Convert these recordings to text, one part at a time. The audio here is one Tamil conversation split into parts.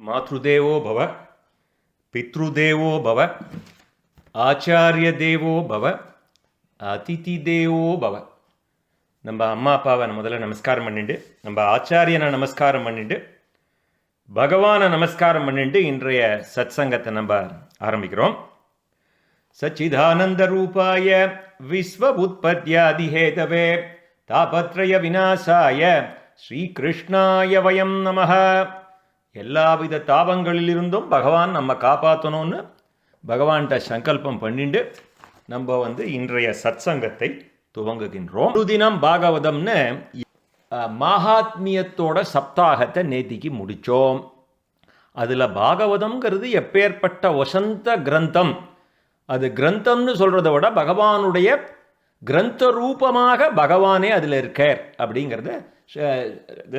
மாத்ருதேவோ பவ, பித்ருதேவோ பவ, ஆச்சாரிய தேவோ பவ, அதிதி தேவோ பவ. நம்ம அம்மா அப்பாவை முதல்ல நமஸ்காரம் பண்ணிட்டு, நம்ம ஆச்சாரியனை நமஸ்காரம் பண்ணிட்டு, பகவானை நமஸ்காரம் பண்ணிட்டு இன்றைய சத் சங்கத்தை நம்ம ஆரம்பிக்கிறோம். சச்சிதானந்த ரூபாய விஸ்வ உற்பத்தியாதிஹேதவே தாபத்ரய விநாசாய ஸ்ரீகிருஷ்ணாய வயம் நமஹ. எல்லாவித தாபங்களிலிருந்தும் பகவான் நம்ம காப்பாற்றணும்னு பகவான்கிட்ட சங்கல்பம் பண்ணிட்டு நம்ம இன்றைய சத் சங்கத்தை துவங்குகின்றோம். ஒரு தினம் பாகவதம்னு மகாத்மியத்தோட சப்தாகத்தை நேத்திக்கு முடித்தோம். அதில் பாகவதம்ங்கிறது எப்பேற்பட்ட வசந்த கிரந்தம். அது கிரந்தம்னு சொல்கிறத விட பகவானுடைய கிரந்த ரூபமாக பகவானே அதில் இருக்கார் அப்படிங்கிறத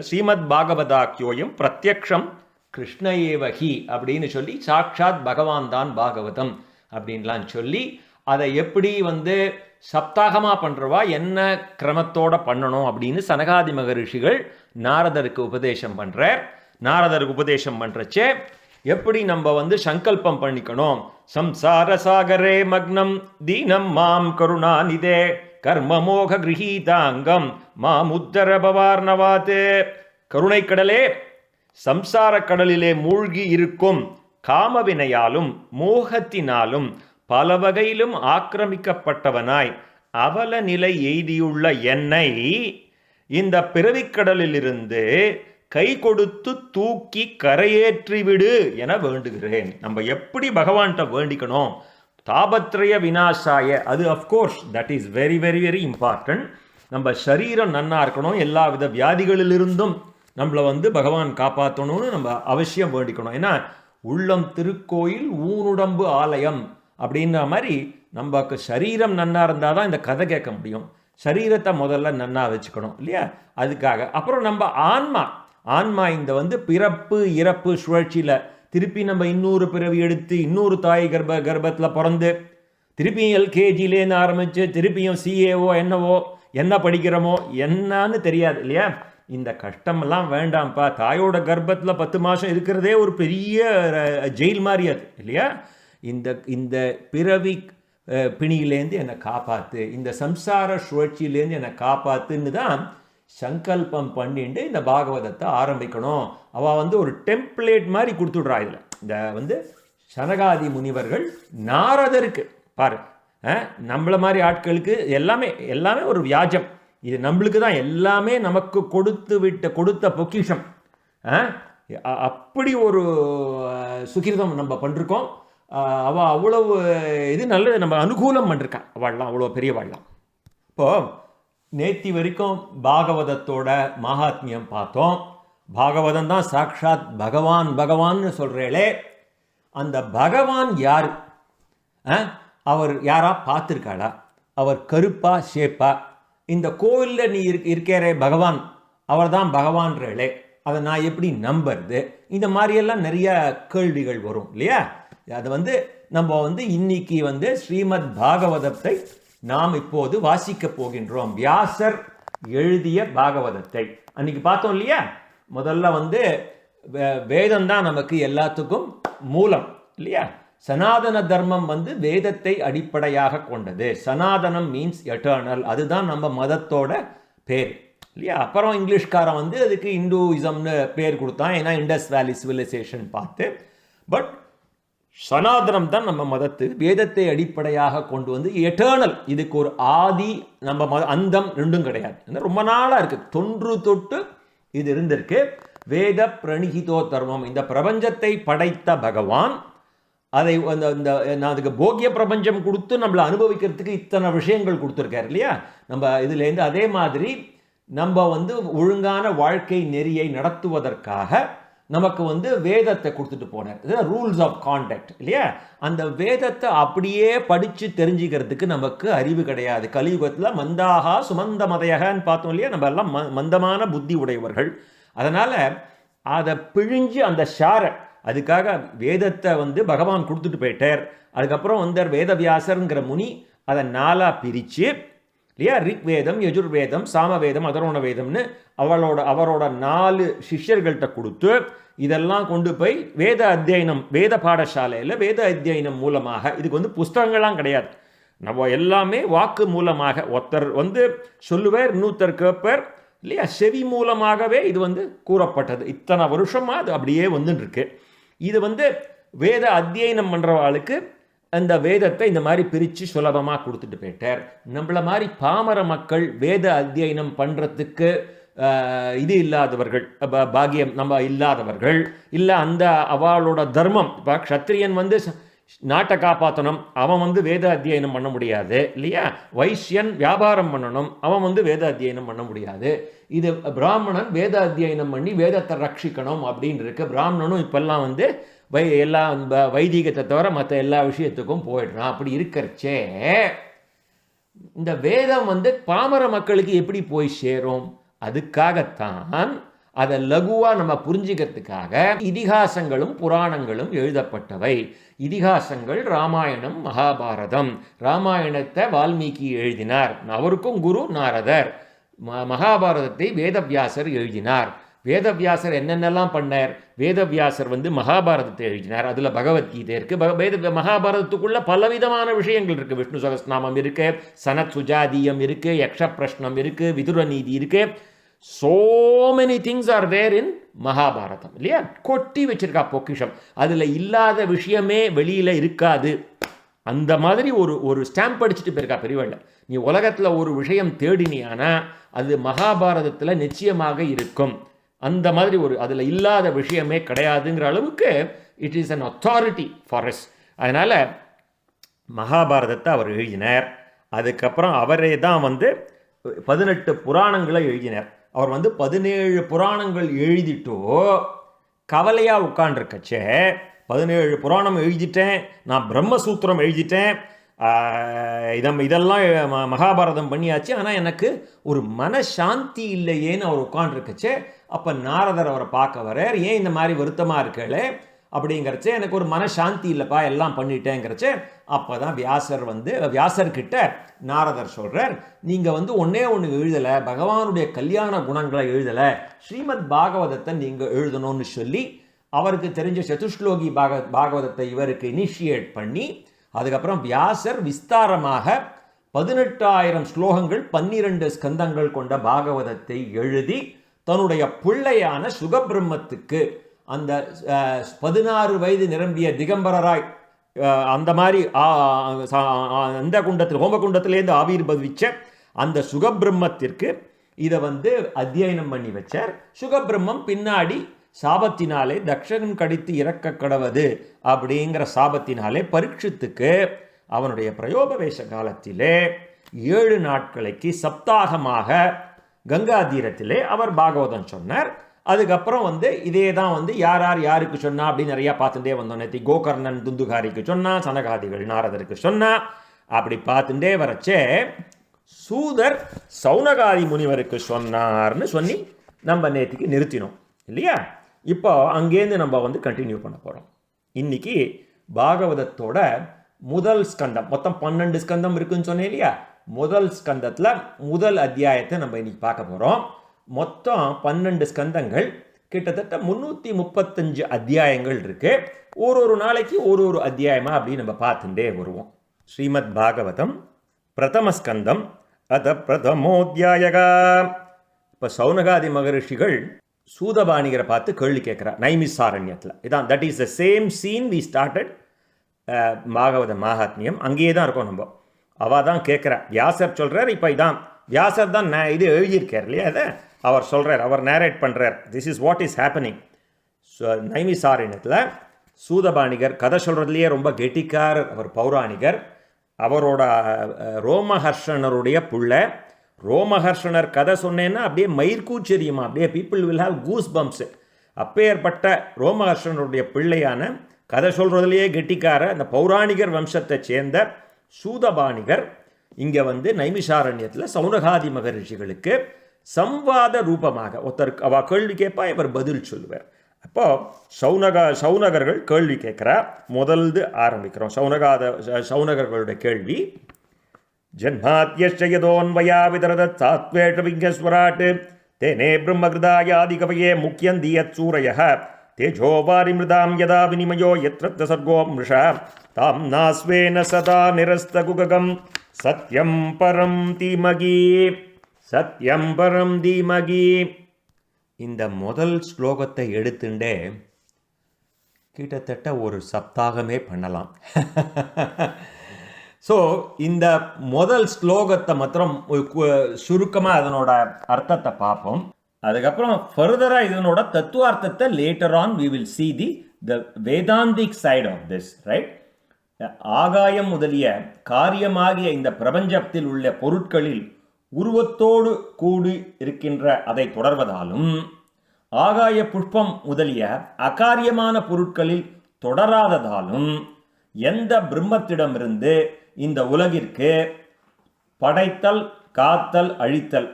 ஸ்ரீமத் பாகவதாக்கியோயம் பிரத்யக்ஷம் கிருஷ்ண ஏவகி அப்படின்னு சொல்லி சாட்சாத் பகவான் தான் பாகவதம் அப்படின்லாம் சொல்லி அதை எப்படி சப்தாகமாக பண்ணுறவா என்ன கிரமத்தோடு பண்ணணும் அப்படின்னு சனகாதி மகரிஷிகள் நாரதருக்கு உபதேசம் பண்ணுறார். நாரதருக்கு உபதேசம் பண்ணுறச்சே எப்படி நம்ம சங்கல்பம் பண்ணிக்கணும். சம்சார சாகரே மக்னம் தீனம் மாம் கருணாநிதே கர்மமோக கிரகீதாங்கம் மாமுத்தர பவார்ணவாத். கருணைக்கடலே, சம்சார கடலிலே மூழ்கி இருக்கும் காமவினையாலும் மோகத்தினாலும் பல வகையிலும் ஆக்கிரமிக்கப்பட்டவனாய் அவல நிலை எய்தியுள்ள என்னை இந்த பிறவிக்கடலிலிருந்து கை கொடுத்து தூக்கி கரையேற்றிவிடு என வேண்டுகிறேன். நம்ம எப்படி பகவான்கிட்ட வேண்டிக்கணும்? தாபத்ரய விநாசாய, அது of course that is very very very important. நம்ம சரீரம் நன்னா இருக்கணும், எல்லா வித வியாதிகளிலிருந்தும் நம்மளை பகவான் காப்பாற்றணும்னு நம்ம அவசியம் வேண்டிக்கணும். ஏன்னா உள்ளம் திருக்கோயில் ஊனுடம்பு ஆலயம் அப்படின்ற மாதிரி நமக்கு சரீரம் நன்னா இருந்தால் தான் இந்த கதை கேட்க முடியும். சரீரத்தை முதல்ல நன்னா வச்சுக்கணும் இல்லையா? அதுக்காக அப்புறம் நம்ம ஆன்மா இந்த பிறப்பு இறப்பு சுழற்சியில் திருப்பி நம்ம இன்னொரு பிறவி எடுத்து இன்னொரு தாய் கர்ப்பத்தில் பிறந்து திருப்பியும் எல்கேஜிலேருந்து ஆரம்பித்து திருப்பியும் சிஏஓ என்ன படிக்கிறோமோ என்னன்னு தெரியாது இல்லையா? இந்த கஷ்டமெல்லாம் வேண்டாம்ப்பா. தாயோட கர்ப்பத்தில் 10 மாதம் இருக்கிறதே ஒரு பெரிய ஜெயில் மாதிரி அது இல்லையா? இந்த பிறவி பிணியிலேருந்து என்னை காப்பாற்று, இந்த சம்சார சுழற்சியிலேருந்து என்னை காப்பாற்றுன்னு தான் சங்கல்பம் பண்ணிட்டு இந்த பாகவதத்தை ஆரம்பிக்கணும். அவள் ஒரு டெம்ப்ளேட் மாதிரி கொடுத்துட்றா. இதில் இந்த சனகாதி முனிவர்கள் நாரதருக்கு பாரு, நம்மளை மாதிரி ஆட்களுக்கு எல்லாமே ஒரு வியாஜம். இது நம்மளுக்கு தான் எல்லாமே நமக்கு கொடுத்த பொக்கிஷம். அப்படி ஒரு சுகிர்தம் நம்ம பண்ணிருக்கோம். அவள் அவ்வளவு இது நல்லது நம்ம அனுகூலம் பண்ணிருக்கான். அவள்லாம் அவ்வளோ பெரியவாள்லாம். இப்போது நேத்தி வரைக்கும் பாகவதத்தோட மகாத்மியம் பார்த்தோம். பாகவதம் தான் சாக்ஷாத் பகவான்னு சொல்கிறேளே, அந்த பகவான் யார்? அவர் யாரா பார்த்துருக்காளா? அவர் கருப்பா ஷேப்பா? இந்த கோவிலில் நீ இருக்கிற பகவான் அவர் தான் பகவான்றே, அதை நான் எப்படி நம்புறது? இந்த மாதிரியெல்லாம் நிறைய கேள்விகள் வரும் இல்லையா? அது நம்ம இன்னைக்கு ஸ்ரீமத் பாகவதத்தை நாம் இப்போது வாசிக்க போகின்றோம். வியாசர் எழுதிய பாகவதத்தை அன்னைக்கு பார்த்தோம் இல்லையா? முதல்ல வேதம் தான் நமக்கு எல்லாத்துக்கும் மூலம் இல்லையா? சனாதன தர்மம் வேதத்தை அடிப்படையாக கொண்டது. சனாதனம் மீன்ஸ் எட்டர்னல். அதுதான் நம்ம மதத்தோட பேர் இல்லையா? அப்புறம் இங்கிலீஷ்காரன் அதுக்கு இந்துயிசம்னு பேர் கொடுத்தான், ஏன்னா இண்டஸ் வேலி சிவிலைசேஷன் பார்த்து. பட் சனாதனம் தான் நம்ம மதத்து வேதத்தை அடிப்படையாக கொண்டு எட்டர்னல். இதுக்கு ஒரு ஆதி நம்ம அந்தம் ரெண்டும் கிடையாது. ரொம்ப நாளாக இருக்குது, தொன்று தொட்டு இது இருந்திருக்கு. வேத பிரணிகிதோ தர்மம், இந்த பிரபஞ்சத்தை படைத்த பகவான் அதை நான் அதுக்கு போக்கிய பிரபஞ்சம் கொடுத்து நம்மளை அனுபவிக்கிறதுக்கு இத்தனை விஷயங்கள் கொடுத்துருக்காரு இல்லையா? நம்ம இதுலேருந்து அதே மாதிரி நம்ம ஒழுங்கான வாழ்க்கை நெறியை நடத்துவதற்காக நமக்கு வேதத்தை கொடுத்துட்டு போனார். இதுதான் ரூல்ஸ் ஆஃப் கான்டக்ட் இல்லையா? அந்த வேதத்தை அப்படியே படித்து தெரிஞ்சுக்கிறதுக்கு நமக்கு அறிவு கிடையாது. கலியுகத்தில் மந்தாகா சுமந்த மதையகான்னு பார்த்தோம் இல்லையா? நம்ம எல்லாம் மந்தமான புத்தி உடையவர்கள். அதனால் அதை பிழிஞ்சு அந்த ஷாரை, அதுக்காக வேதத்தை பகவான் கொடுத்துட்டு போயிட்டார். அதுக்கப்புறம் வேதவியாசருங்கிற முனி அதை 4ஆக பிரித்து இல்லையா? ரிக் வேதம், யஜுர்வேதம், சாமவேதம், அதரோண வேதம்னு அவரோட 4 சிஷ்யர்கள்ட்ட கொடுத்து இதெல்லாம் கொண்டு போய் வேத அத்தியனம், வேத பாடசாலையில் வேத அத்தியனம் மூலமாக, இதுக்கு வந்து புஸ்தகங்கள்லாம் கிடையாது, நம்ம எல்லாமே வாக்கு மூலமாக, ஒருத்தர் வந்து சொல்லுவார், இன்னொருத்தர் கேட்பார் இல்லையா, செவி மூலமாகவே இது வந்து கூறப்பட்டது. இத்தனை வருஷமாக அது அப்படியே வந்துட்டுருக்கு. இது வந்து வேத அத்தியனம் பண்ணுறவாளுக்கு அந்த வேதத்தை இந்த மாதிரி பிரித்து சுலபமாக கொடுத்துட்டு போயிட்டார். நம்மள மாதிரி பாமர மக்கள் வேத அத்தியனம் பண்ணுறதுக்கு இது இல்லாதவர்கள், பாக்கியம் நம்ம இல்லாதவர்கள், இல்லை அந்த அவளோட தர்மம், இப்போ க்ஷத்ரியன் வந்து நாட்டை காப்பாற்றணும், அவன் வந்து வேத அத்தியனம் பண்ண முடியாது இல்லையா, வைசியன் வியாபாரம் பண்ணணும், அவன் வந்து வேத அத்தியனம் பண்ண முடியாது. இது பிராமணன் வேத அத்தியனம் பண்ணி வேதத்தை ரட்சிக்கணும் அப்படின்னு இருக்கு. பிராமணனும் இப்பெல்லாம் வந்து எல்லாம் வைதிகத்தை தவிர மற்ற எல்லா விஷயத்துக்கும் போயிடுறான். அப்படி இருக்கிறச்சே இந்த வேதம் வந்து பாமர மக்களுக்கு எப்படி போய் சேரும்? அதுக்காகத்தான் அதை லகுவாக நம்ம புரிஞ்சுக்கிறதுக்காக இதிகாசங்களும் புராணங்களும் எழுதப்பட்டவை. இதிகாசங்கள் ராமாயணம், மகாபாரதம். ராமாயணத்தை வால்மீகி எழுதினார், அவருக்கும் குரு நாரதர். மகாபாரதத்தை வேதவியாசர் எழுதினார். வேதவியாசர் என்னென்னலாம் பண்ணார்? வேதவியாசர் வந்து மகாபாரதத்தை எழுதினார், அதில் பகவத்கீதை இருக்குது. மகாபாரதத்துக்குள்ள பலவிதமான விஷயங்கள் இருக்குது. விஷ்ணு சகஸ்நாமம் இருக்குது, சனத் சுஜாதியம் இருக்குது, யக்ஷ பிரஷ்னம் இருக்குது, விதுர நீதி இருக்குது. so many things are there in Mahabharatam இல்லையா? கொட்டி வச்சிருக்கா பொக்கிஷம். அதில் இல்லாத விஷயமே வெளியில் இருக்காது. அந்த மாதிரி ஒரு ஸ்டாம்ப் அடிச்சுட்டு போயிருக்கா பெரியவள்ள. நீ உலகத்தில் ஒரு விஷயம் தேடினியானா அது மகாபாரதத்தில் நிச்சயமாக இருக்கும். அந்த மாதிரி அதில் இல்லாத விஷயமே கிடையாதுங்கிற அளவுக்கு it is an authority for us. அதனால் மகாபாரதத்தை அவர் எழுதினார். அதுக்கப்புறம் அவரே தான் வந்து 18 புராணங்களை எழுதினார். அவர் வந்து 17 புராணங்கள் எழுதிட்டோ கவலையாக உட்காண்டிருக்கச்சே, 17 புராணம் எழுதிட்டேன், நான் பிரம்மசூத்திரம் எழுதிட்டேன், இதெல்லாம் மகாபாரதம் பண்ணியாச்சு, ஆனால் எனக்கு ஒரு மனசாந்தி இல்லையேன்னு அவர் உட்காண்டிருக்கச்சே, அப்போ நாரதர் அவரை பார்க்க வரார். ஏன் இந்த மாதிரி வருத்தமாக இருக்கல அப்படிங்கிறச்சே, எனக்கு ஒரு மனசாந்தி இல்லைப்பா, எல்லாம் பண்ணிட்டேங்கிறச்சே. அப்போ தான் வியாசர்கிட்ட நாரதர் சொல்கிறார், நீங்கள் வந்து ஒன்றே ஒன்று எழுதலை, பகவானுடைய கல்யாண குணங்களை எழுதலை, ஸ்ரீமத் பாகவதத்தை நீங்கள் எழுதணும்னு சொல்லி அவருக்கு தெரிஞ்ச சதுஷ்லோகி பாகவதத்தை இவருக்கு இனிஷியேட் பண்ணி, அதுக்கப்புறம் வியாசர் விஸ்தாரமாக 18,000 ஸ்லோகங்கள் 12 ஸ்கந்தங்கள் கொண்ட பாகவதத்தை எழுதி தன்னுடைய பிள்ளையான சுகபிரம்மத்துக்கு, அந்த 16 வயது நிரம்பிய திகம்பரராய் அந்த மாதிரி அந்த குண்டத்தில் ஹோமகுண்டத்திலேருந்து ஆவிர்பவிச்ச அந்த சுகபிரம்மத்திற்கு இதை வந்து அத்தியனம் பண்ணி வச்சார். சுகபிரம்மம் பின்னாடி சாபத்தினாலே தக்ஷகன் கடித்து இறக்க கடவது அப்படிங்கிற சாபத்தினாலே பரீட்சித்துக்கு அவனுடைய பிரயோபவேச காலத்திலே 7 நாட்களுக்கு சப்தாகமாக கங்கா தீரத்திலே அவர் பாகவதம் சொன்னார். அதுக்கப்புறம் வந்து இதே தான் வந்து யாருக்கு சொன்னா அப்படின்னு நிறையா பார்த்துட்டே வந்தோம். நேற்று கோகர்ணன் துந்துகாரிக்கு சொன்னா, சனகாதிகள் நாரதருக்கு சொன்னா, அப்படி பார்த்துட்டே வரச்சே சூதர் சௌனகாதி முனிவருக்கு சொன்னார்னு சொல்லி நம்ம நேற்றுக்கு நிறுத்தினோம் இல்லையா? இப்போ அங்கேருந்து நம்ம வந்து கண்டினியூ பண்ண போகிறோம். இன்னைக்கு பாகவதத்தோட முதல் ஸ்கந்தம், மொத்தம் 12 ஸ்கந்தம் இருக்குன்னு சொன்னேன் இல்லையா? முதல் ஸ்கந்தத்தில் முதல் அத்தியாயத்தை நம்ம இன்னைக்கு பார்க்க போகிறோம். மொத்தம் 12 ஸ்கந்தங்கள், கிட்டத்தட்ட 335 அத்தியாயங்கள் இருக்கு. ஒரு நாளைக்கு ஒரு அத்தியாயமாக அப்படி நம்ம பார்த்துட்டே வருவோம். ஸ்ரீமத் பாகவதம் பிரதம ஸ்கந்தம் அத பிரதமோத்தியாயகா. இப்போ சௌனகாதி மகரிஷிகள் சூதபாணிகரை பார்த்து கேள்வி கேட்குறார் நைமிசாரண்யத்தில். இதான் that is the same scene we started பாகவத மகாத்மியம். அங்கேயே தான் இருக்கோம் நம்ம. அவள் தான் கேட்குறா, வியாசர் சொல்கிறார், இப்போ இதான் வியாசர் தான் இது எழுதியிருக்கார் இல்லையா? அதை அவர் சொல்கிறார், அவர் நேரேட் பண்ணுறார், this is what is happening. நைமிசாரண்யத்தில் சூதபாணிகர் கதை சொல்கிறதுலையே ரொம்ப கெட்டிக்காரர். அவர் பௌராணிகர். அவரோட ரோமஹர்ஷனருடைய புள்ள. ரோமஹர்ஷனர் கதை சொன்னேன்னா அப்படியே மயிர்கூச்செரியுமா, அப்படியே people will have goose bumps. அப்பேற்பட்ட ரோமஹர்ஷனருடைய பிள்ளையான கதை சொல்கிறதுலையே கெட்டிக்கார அந்த பௌராணிகர் வம்சத்தை சேர்ந்த சூதபாணிகர் இங்கே வந்து நைமிசாரண்யத்தில் சௌனகாதி மகரிஷிகளுக்கு சம்வாத ரூபமாக ஒருத்தருக்கு அவள் கேள்வி கேட்பா, இவர் பதில் சொல்லுவார். அப்போது சௌனகர்கள் கேள்வி கேட்குறா. முதல்து ஆரம்பிக்கிறோம். சௌனகர்களுடைய கேள்வி, ஜன்மாத்யதோன்வயா விதரதத் சாத்வேஷ விஜஸ்வராட் தேனே பிரம்மகிருதாயாதி கவயே முக்கியந்தியத் சூரய தேஜோ வாரிமிருதாம் யதா வினிமயோ யத்ர சர்கோ மிருஷா தாம் நாஸ்வேன சதா நிரஸ்தகுகம் சத்யம் பரம் தீமகி சத்யம் பரம் தீமகி. இந்த முதல் ஸ்லோகத்தை எடுத்துட்டே கிட்டத்தட்ட ஒரு சப்தாகமே பண்ணலாம். ஸோ இந்த முதல் ஸ்லோகத்தை மாத்திரம் சுருக்கமாக அதனோட அர்த்தத்தை பார்ப்போம். அதுக்கப்புறம் ஃபர்தராக இதனோட தத்துவார்த்தத்தை later on we will see the Vedantic side of this, right? ஆகாயம் முதலிய காரியமாகிய இந்த பிரபஞ்சத்தில் உள்ள பொருட்களில் உருவத்தோடு கூடி இருக்கின்ற அதை தொடர்வதாலும், ஆகாய புஷ்பம் முதலிய அகாரியமான பொருட்களில் தொடராததாலும், எந்த பிரம்மத்திடமிருந்து இந்த உலகிற்கு படைத்தல், காத்தல், அழித்தல்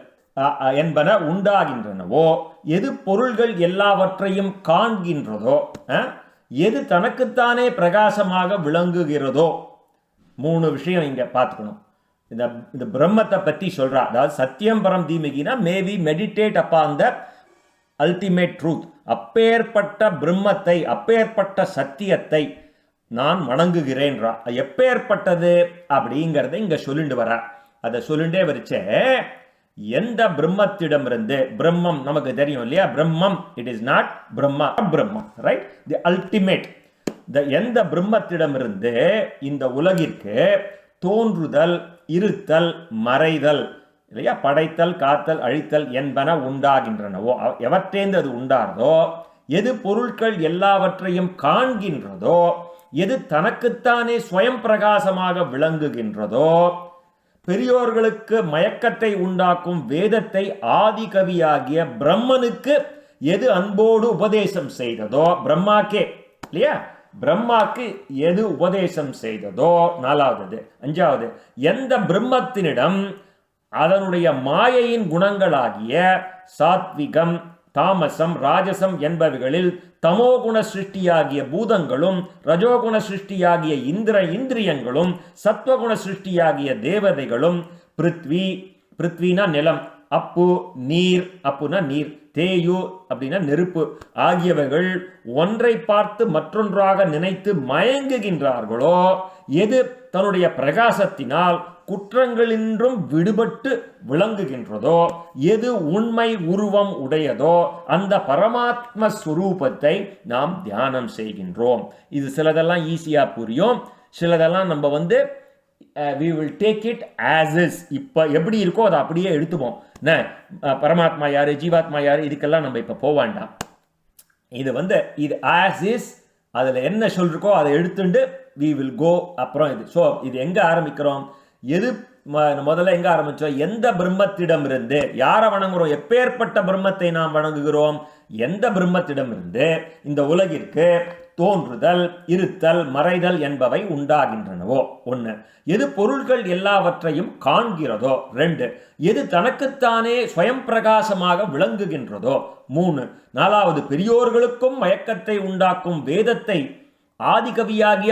என்பன உண்டாகின்றனவோ, எது பொருள்கள் எல்லாவற்றையும் காண்கின்றதோ, எது தனக்குத்தானே பிரகாசமாக விளங்குகிறதோ, 3 விஷயம் இங்க பார்த்துக்கணும். இந்த பிரம்மத்தை பற்றி சொல்றா. அதாவது சத்தியம் பரம் தீமகினா maybe meditate upon the ultimate truth. அப்பேற்பட்ட பிரம்மத்தை, அப்பேற்பட்ட சத்தியத்தை நான் வணங்குகிறேன்றா. எப்பேற்பட்டது அப்படிங்கிறத இங்க சொல்லிட்டு வர. அதை சொல்லிண்டே வரிச்சே, எந்த பிரம்மத்திடமிருந்து, பிரம்மம் நமக்கு தெரியும் இல்லையா, பிரம்மம் இட் இஸ் நாட் பிரம்மா, பிரம்மம், ரைட்? The ultimate. எந்த பிரம்மத்திடமிருந்து இந்த உலகிற்கு தோன்றுதல், இருத்தல், மறைதல் இல்லையா, படைத்தல், காத்தல், அழித்தல் என்பன உண்டாகின்றனவோ, எவற்றேந்து அது உண்டாகிறதோ, எது பொருட்கள் எல்லாவற்றையும் காண்கின்றதோ, எது தனக்குத்தானே ஸ்வயம் பிரகாசமாக விளங்குகின்றதோ, பெரியோர்களுக்கு மயக்கத்தை உண்டாக்கும் வேதத்தை ஆதி கவியாகிய பிரம்மனுக்கு எது அன்போடு உபதேசம் செய்ததோ, பிரம்மாக்கே இல்லையா, பிரம்மாக்கு எது உபதேசம் செய்ததோ, 4வது. 5வது, எந்த பிரம்மத்தினிடம் அதனுடைய மாயையின் குணங்களாகிய சாத்விகம், தாமசம், ராஜசம் என்பவைகளில் தமோகுண சிருஷ்டியாகிய பூதங்களும், ரஜோகுண சிருஷ்டியாகிய இந்திரியங்களும், சத்வகுண சிருஷ்டியாகிய தேவதைகளும், பிருத்வி, பிருத்வினா நிலம், அப்பு நீர், அப்புனா நீர், தேயு அப்படின்னா நெருப்பு ஆகியவைகள் ஒன்றை பார்த்து மற்றொன்றாக நினைத்து மயங்குகின்றார்களோ, எது தன்னுடைய பிரகாசத்தினால் குற்றங்களின்றும் விடுபட்டு விளங்குகின்றதோ, எது உண்மை உருவம் உடையதோ, அந்த பரமாத்ம ஸ்வரூபத்தை நாம் தியானம் செய்கின்றோம். இது சிலதெல்லாம் ஈஸியா புரியும், சிலதெல்லாம் நம்ம we will take it as is. இப்ப எப்படி இருக்கோ அதை அப்படியே எடுத்துப்போம். பரமாத்மா யாரு, ஜீவாத்மா யாரு, இதுக்கெல்லாம் நம்ம இப்ப போவாண்டாம். இது இது as is, அதுல என்ன சொல்றோம் அதை எடுத்துட்டு we will go. அப்புறம் இது எங்க ஆரம்பிக்கிறோம், எது முதல்ல எங்க ஆரம்பிச்சோம், எந்த பிரம்மத்திடம் இருந்து யாரை வணங்குறோம், எப்பேற்பட்ட பிரம்மத்தை நாம் வணங்குகிறோம், எந்த பிரம்மத்திடம் இருந்து இந்த உலகிற்கு தோன்றுதல், இருத்தல், மறைதல் என்பவை உண்டாகின்றனவோ, 1. எது பொருள்கள் எல்லாவற்றையும் காண்கிறதோ, 2. எது தனக்குத்தானே ஸ்வயம் பிரகாசமாக விளங்குகின்றதோ, 3. 4வது, பெரியோர்களுக்கும் மயக்கத்தை உண்டாக்கும் வேதத்தை ஆதிகவியாகிய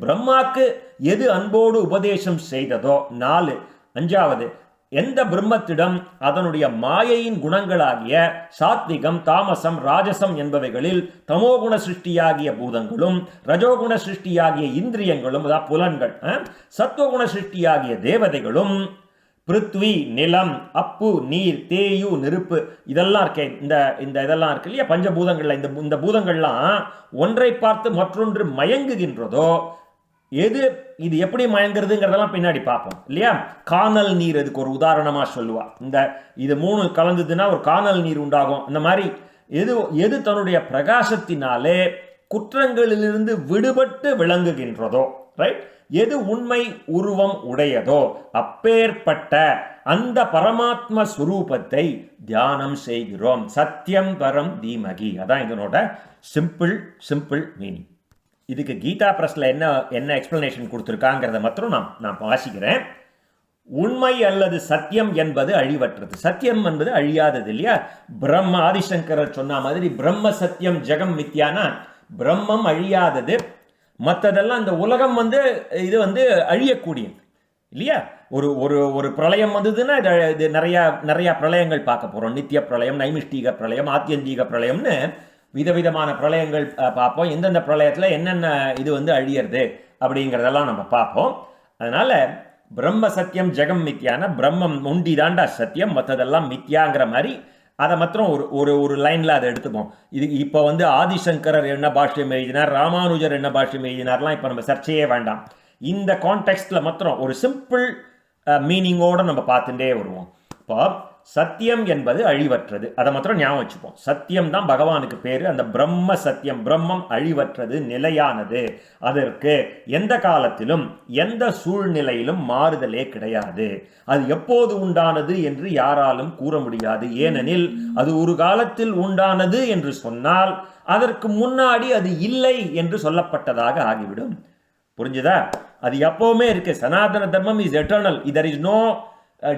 பிரம்மாக்கு எது அன்போடு உபதேசம் செய்ததோ, 4. 5வது, எந்த பிரம்மத்திடம் அதனுடைய மாயையின் குணங்களாகிய சாத்விகம், தாமசம், ராஜசம் என்பவைகளில் தமோகுண சிருஷ்டியாகிய பூதங்களும், ரஜோகுண சிருஷ்டியாகிய இந்திரியங்களும், அதாவது புலன்கள், சத்வகுண சிருஷ்டியாகிய தேவதைகளும், பிருத்வி நிலம், அப்பு நீர், தேயு நெருப்பு, இதெல்லாம் இருக்கே, இந்த இதெல்லாம் இருக்கு இல்லையா, பஞ்சபூதங்கள்ல இந்த பூதங்கள்லாம் ஒன்றை பார்த்து மற்றொன்று மயங்குகின்றதோ, இது எப்படி மயங்குறதுங்கிறதெல்லாம் பின்னாடி பார்ப்போம் இல்லையா. காணல் நீர் அதுக்கு ஒரு உதாரணமா சொல்லுவா. இது 3 கலந்ததுன்னா ஒரு காணல் நீர் உண்டாகும். இந்த மாதிரி எது தன்னுடைய பிரகாசத்தினாலே குற்றங்களிலிருந்து விடுபட்டு விளங்குகின்றதோ, ரைட், எது உண்மை உருவம் உடையதோ, அப்பேற்பட்ட அந்த பரமாத்ம ஸ்வரூபத்தை தியானம் செய்கிறோம். சத்தியம் பரம் தீமகி, அதான் இதனோட சிம்பிள் மீனிங். இதுக்கு கீதா பிரஸ்ல என்ன எக்ஸ்பிளனேஷன் கொடுத்துருக்காங்கிறத மாத்திரம் நான் வாசிக்கிறேன். உண்மை அல்லது சத்தியம் என்பது அழிவற்றது. சத்தியம் என்பது அழியாதது இல்லையா. பிரம்ம ஆதிசங்கரர் சொன்ன மாதிரி பிரம்ம சத்தியம் ஜெகம் மித்யானா, பிரம்மம் அழியாதது, மற்றதெல்லாம் இந்த உலகம் இது அழியக்கூடியது இல்லையா. ஒரு பிரளயம் வந்ததுன்னா இது நிறைய பிரளயங்கள் பார்க்க போறோம். நித்திய பிரளயம், நைமிஷ்டிக பிரளயம், ஆத்தியந்திக பிரளயம்னு விதவிதமான பிரளயங்கள் பார்ப்போம். எந்தெந்த பிரளயத்தில் என்னென்ன இது வந்து அழியிறது அப்படிங்கிறதெல்லாம் நம்ம பார்ப்போம். அதனால பிரம்ம சத்தியம் ஜெகம் மித்யான, பிரம்மம் ஒண்டி தாண்டா சத்தியம், மற்றதெல்லாம் மித்யாங்கிற மாதிரி அதை மாத்திரம் ஒரு ஒரு ஒரு லைனில் அதை எடுத்துப்போம். இது இப்போ வந்து ஆதிசங்கரர் என்ன பாஷ்யம் எழுதினார், ராமானுஜர் என்ன பாஷ்யம் எழுதினார்லாம் இப்போ நம்ம சர்ச்சையே வேண்டாம். இந்த கான்டெக்ஸ்டில் மாத்திரம் ஒரு சிம்பிள் மீனிங்கோடு நம்ம பார்த்துட்டே வருவோம். இப்போ சத்தியம் என்பது அழிவற்றது, அதை மாத்திரம் ஞாபகம் வச்சுப்போம். சத்தியம் தான் பகவானுக்கு பேரு. அந்த பிரம்ம சத்தியம், பிரம்மம் அழிவற்றது, நிலையானது. அதற்கு எந்த காலத்திலும் எந்த சூழ்நிலையிலும் மாறுதலே கிடையாது. அது எப்போது உண்டானது என்று யாராலும் கூற முடியாது. ஏனெனில் அது ஒரு காலத்தில் உண்டானது என்று சொன்னால் அதற்கு முன்னாடி அது இல்லை என்று சொல்லப்பட்டதாக ஆகிவிடும். புரிஞ்சுதா? அது எப்பவுமே இருக்கு. சனாதன தர்மம் is eternal. there is no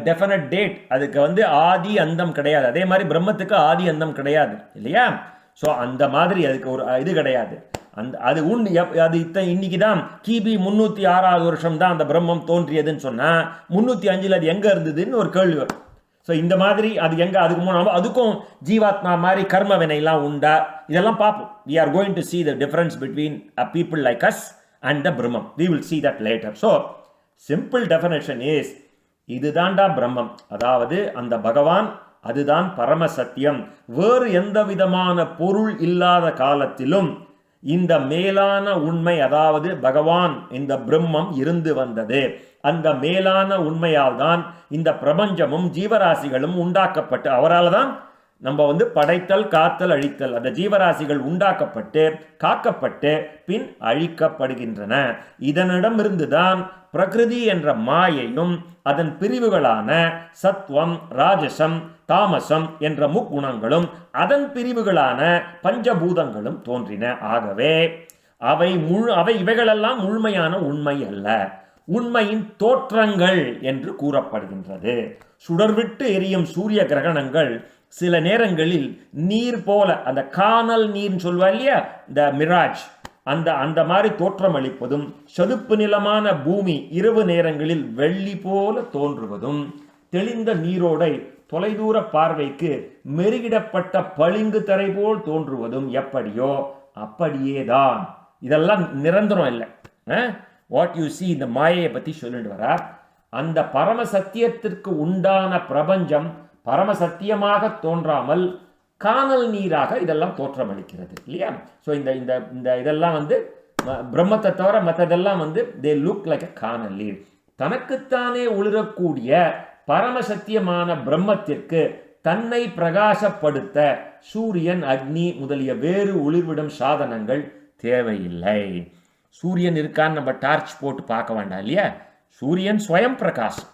definite date. அதுக்கு வந்து ஆதி அந்தம் கிடையாது. அதே மாதிரி பிரம்மத்துக்கு ஆதி அந்தம் கிடையாது இல்லையா? ஸோ அந்த மாதிரி அதுக்கு ஒரு இது கிடையாது. அது உண்டு. அது இன்னைக்கு தான் கிபி 306 வருஷம் தான் அந்த பிரம்மம் தோன்றியதுன்னு சொன்னால் 305 அது எங்கே இருந்ததுன்னு ஒரு கேள்வி வரும். ஸோ இந்த மாதிரி அது எங்கே, அதுக்கு முன்னாடி அதுக்கும் ஜீவாத்மா மாதிரி கர்ம வினைலாம் உண்டா, இதெல்லாம் பார்ப்போம். we are going to see the difference between a people like us and the Brahman. We will see that later. So simple definition is, இதுதான்டா பிரம்மம், அதாவது அந்த பகவான், அதுதான் பரம சத்தியம். வேறு எந்த விதமான பொருள் இல்லாத காலத்திலும் இந்த மேலான உண்மை, அதாவது பகவான், இந்த பிரம்மம் இருந்து வந்தது. அந்த மேலான உண்மையால் தான் இந்த பிரபஞ்சமும் ஜீவராசிகளும் உண்டாக்கப்பட்டு, அவரால் தான் நம்ம வந்து படைத்தல், காத்தல், அழித்தல், அந்த ஜீவராசிகள் உண்டாக்கப்பட்டு காக்கப்பட்டு பின் அழிக்கப்படுகின்றன. இதனிடமிருந்து தான் பிரகிருதி என்ற மாயையும் அதன் பிரிவுகளான சத்வம், ராஜசம், தாமசம் என்ற முக்குணங்களும் அதன் பிரிவுகளான பஞ்சபூதங்களும் தோன்றின. ஆகவே அவை இவைகளெல்லாம் முழுமையான உண்மை அல்ல, உண்மையின் தோற்றங்கள் என்று கூறப்படுகின்றது. சுடர்விட்டு எரியும் சூரிய கிரகணங்கள் சில நேரங்களில் நீர் போல, அந்த காணல் நீர்னு சொல்வா இல்லையா, இந்த மிராஜ், அந்த மாதிரி தோற்றம் அளிப்பதும், சதுப்பு நிலமான பூமி இரவு நேரங்களில் வெள்ளி போல தோன்றுவதும், தெளிந்த நீரோடை தொலைதூர பார்வைக்கு மெருகிடப்பட்ட பளிங்கு தரை போல் தோன்றுவதும் எப்படியோ அப்படியேதான். இதெல்லாம் நிரந்தரம் இல்லை. வாட் யூ சி, இந்த மாயையை பற்றி சொல்லிட்டு வர, அந்த பரம சத்தியத்திற்கு உண்டான பிரபஞ்சம் பரமசத்தியமாக தோன்றாமல் காணல் நீராக இதெல்லாம் தோற்றமளிக்கிறது இல்லையா? ஸோ இந்த இதெல்லாம் வந்து பிரம்மத்தை தவிர மற்றதெல்லாம் வந்து தே லுக் லைக் அ காணல் நீர். தனக்குத்தானே ஒளிரக்கூடிய பரமசத்தியமான பிரம்மத்திற்கு தன்னை பிரகாசப்படுத்த சூரியன், அக்னி முதலிய வேறு ஒளிர்விடும் சாதனங்கள் தேவையில்லை. சூரியன் இருக்கான்னு நம்ம டார்ச் போட்டு பார்க்க வேண்டாம் இல்லையா? சூரியன் ஸ்வயம் பிரகாசம்.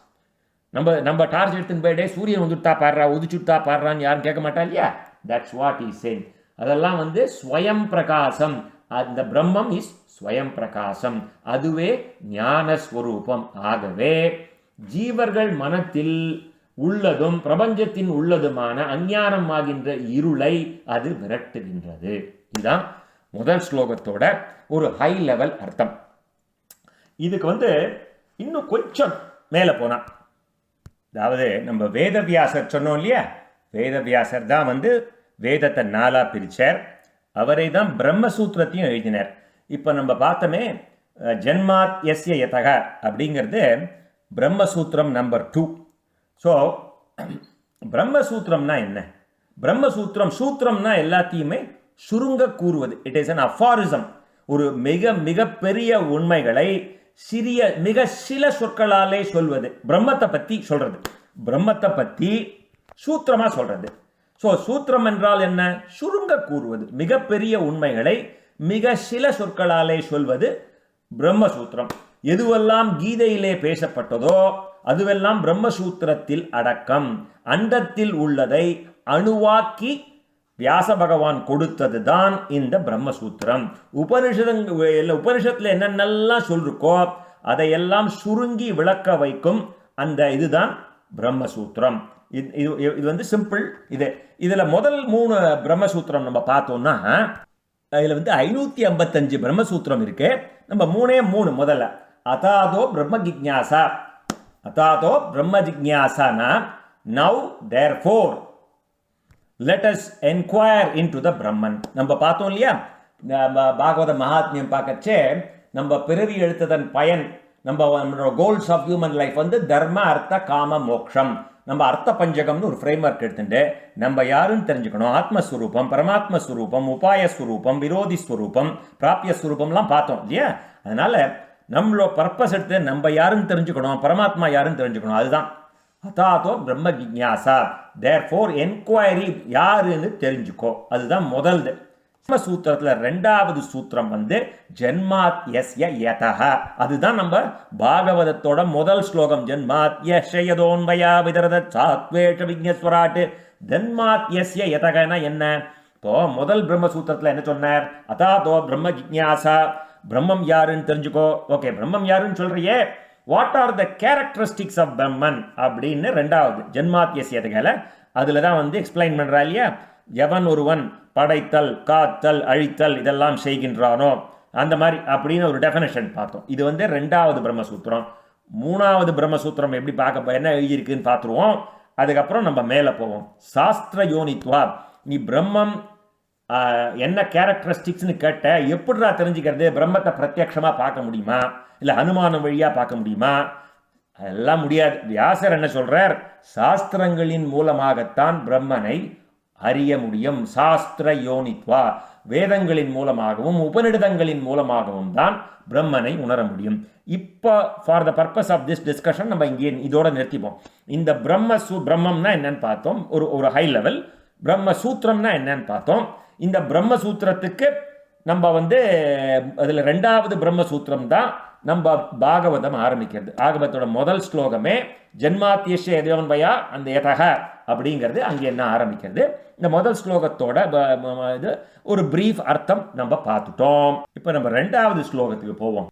நம்ம டார்ச் எடுத்துன்னு போயிட்டே சூரியன் வந்துட்டா பாடுறா, உதிச்சுட்டா பாடுறான்னு யாரும் கேட்க மாட்டா இல்லையா? That's what is saying. அதெல்லாம் வந்து ஸ்வயம் பிரகாசம். அந்த பிரம்மம் இஸ் ஸ்வயம் பிரகாசம், அதுவே ஞானஸ்வரூபம். ஆகவே ஜீவர்கள் மனத்தில் உள்ளதும் பிரபஞ்சத்தின் உள்ளதுமான அஞ்ஞானம் ஆகின்ற இருளை அது விரட்டுகின்றது. இதுதான் முதல் ஸ்லோகத்தோட ஒரு ஹை லெவல் அர்த்தம். இதுக்கு வந்து இன்னும் கொஞ்சம் மேலே போனா, அதாவது நம்ம வேதவியாசர் சொன்னோம் இல்லையா, வேதவியாசர் தான் வந்து வேதத்தை 4 பிரிச்சார். அவரை தான் பிரம்மசூத்திரத்தையும் எழுதினார். இப்போ நம்ம பார்த்தோமே ஜென்மாத் யஸ்ய யதக அப்படிங்கிறது பிரம்மசூத்திரம் நம்பர் 2. ஸோ பிரம்மசூத்திரம்னா என்ன? பிரம்மசூத்திரம், சூத்திரம்னா எல்லாத்தையுமே சுருங்க கூறுவது. It is an aphorism. ஒரு மிக பெரிய உண்மைகளை மிக சில சொற்களாலே சொல்வது. பிரம்மத்தை பற்றி சொல்றது, பிரம்மத்தை பற்றி சூத்திரமா சொல்றது. ஸோ சூத்திரம் என்றால் என்ன? சுருங்க கூறுவது. மிகப்பெரிய உண்மைகளை மிக சில சொற்களாலே சொல்வது பிரம்மசூத்திரம். எதுவெல்லாம் கீதையிலே பேசப்பட்டதோ அதுவெல்லாம் பிரம்மசூத்திரத்தில் அடக்கம். அண்டத்தில் உள்ளதை அணுவாக்கி வியாச பகவான் கொடுத்தது தான் இந்த பிரம்மசூத்திரம். உபனிஷத்துல என்னென்னலாம் சொல்லிருக்கோ அதையெல்லாம் சுருங்கி விளக்க வைக்கும் அந்த இதுதான் பிரம்மசூத்திரம். இது வந்து சிம்பிள். இதுல முதல் 3 பிரம்மசூத்திரம் நம்ம பார்த்தோம்னா இதுல வந்து 555 பிரம்மசூத்திரம் இருக்கு. நம்ம 3 முதல்ல அதாதோ பிரம்ம ஜிக்ஞாசா, அதாதோ பிரம்ம ஜிக்ஞாசானா now therefore let us enquire into the Brahman. நம்ம பார்த்தோம் இல்லையா, பாகவத மகாத்மியம் பார்க்கச்சே நம்ம பிறவி எடுத்ததன் பயன், நம்மளோட கோல்ஸ் ஆஃப் ஹியூமன் லைஃப் வந்து தர்ம அர்த்த காம மோக்ஷம். நம்ம அர்த்த பஞ்சகம்னு ஒரு ஃப்ரேம் ஒர்க் எடுத்துட்டு நம்ம யாருன்னு தெரிஞ்சுக்கணும். ஆத்மஸ்வரூபம், பரமாத்மஸ்வரூபம், உபாயஸ்வரூபம், விரோதி ஸ்வரூபம், பிராபிய ஸ்வரூபம்லாம் பார்த்தோம் இல்லையா. அதனால நம்மளோட பர்பஸ் எடுத்து நம்ம யாருன்னு தெரிஞ்சுக்கணும், பரமாத்மா யாருன்னு தெரிஞ்சுக்கணும். அதுதான் அதாதோ பிரம்ம ஜிக்ஞாசா. தேர்ஃபோர் என்கொயரி, யாருன்னு தெரிஞ்சுக்கோ. அதுதான் முதல் சூத்திரத்துல. ரெண்டாவது சூத்திரம் வந்து ஜென்மாத் யஸ்ய யதஹ. அதுதான் நம்ம பாகவதத்தோட முதல் ஸ்லோகம். ஜென்மாத் யஸ்யதோன்வயா விதரத சாத்வேஷ விக்ஞஸ்வராட். ஜென்மாத் யஸ்ய யதஹனா என்ன? இப்போ முதல் பிரம்மசூத்திரத்துல என்ன சொன்னார்? அதாதோ பிரம்ம ஜிக்ஞாசா, பிரம்மம் யாருன்னு தெரிஞ்சுக்கோ. ஓகே, பிரம்மம் யாருன்னு சொல்றியே, what are the characteristics of Brahman அப்படின்னு ரெண்டாவது ஜென்மாத் யஸ்ய யதஹல அதுல தான் வந்து எக்ஸ்பிளைன் பண்றா இல்லையா. எவன் ஒருவன் படைத்தல், காத்தல், அழித்தல் இதெல்லாம் செய்கின்றானோ அந்த மாதிரி அப்படின்னு ஒரு டெஃபினேஷன் பார்த்தோம். இது வந்து ரெண்டாவது பிரம்மசூத்திரம். மூணாவது பிரம்மசூத்திரம் எப்படி பார்க்க, என்ன எழுதியிருக்குன்னு பார்த்துருவோம். அதுக்கப்புறம் நம்ம மேலே போவோம். சாஸ்திர யோனித்வா. நீ பிரம்மம் என்ன கேரக்டரிஸ்டிக்ஸ்னு கேட்ட, எப்படிடா தெரிஞ்சுக்கிறது? பிரம்மத்தை பிரத்யட்சமாக பார்க்க முடியுமா, இல்லை அனுமானம் வழியாக பார்க்க முடியுமா? அதெல்லாம் முடியாது. வியாசர் என்ன சொல்றார்? சாஸ்திரங்களின் மூலமாகத்தான் பிரம்மனை அறிய முடியும். சாஸ்திர யோனித்வா. வேதங்களின் மூலமாகவும் உபநிடதங்களின் மூலமாகவும் தான் பிரம்மனை உணர முடியும். இப்போ for the purpose of this discussion நம்ம இங்கே இதோட நிறுத்திப்போம். இந்த பிரம்மம்னா என்னன்னு பார்த்தோம், ஒரு ஹை லெவல். பிரம்மசூத்திரம்னா என்னன்னு பார்த்தோம். இந்த பிரம்மசூத்திரத்துக்கு நம்ம வந்து அதில் ரெண்டாவது பிரம்மசூத்திரம் தான் நம்ம பாகவதம் ஆரம்பிக்கிறது. பாகவதோட முதல் ஸ்லோகமே ஜென்மாத்யஸ்ய யதோன்வயா அந்த யதஹ அப்படிங்கிறது அங்கே என்ன ஆரம்பிக்கிறது. இந்த முதல் ஸ்லோகத்தோட இது ஒரு பிரீஃப் அர்த்தம் நம்ம பார்த்துட்டோம். இப்போ நம்ம ரெண்டாவது ஸ்லோகத்துக்கு போவோம்.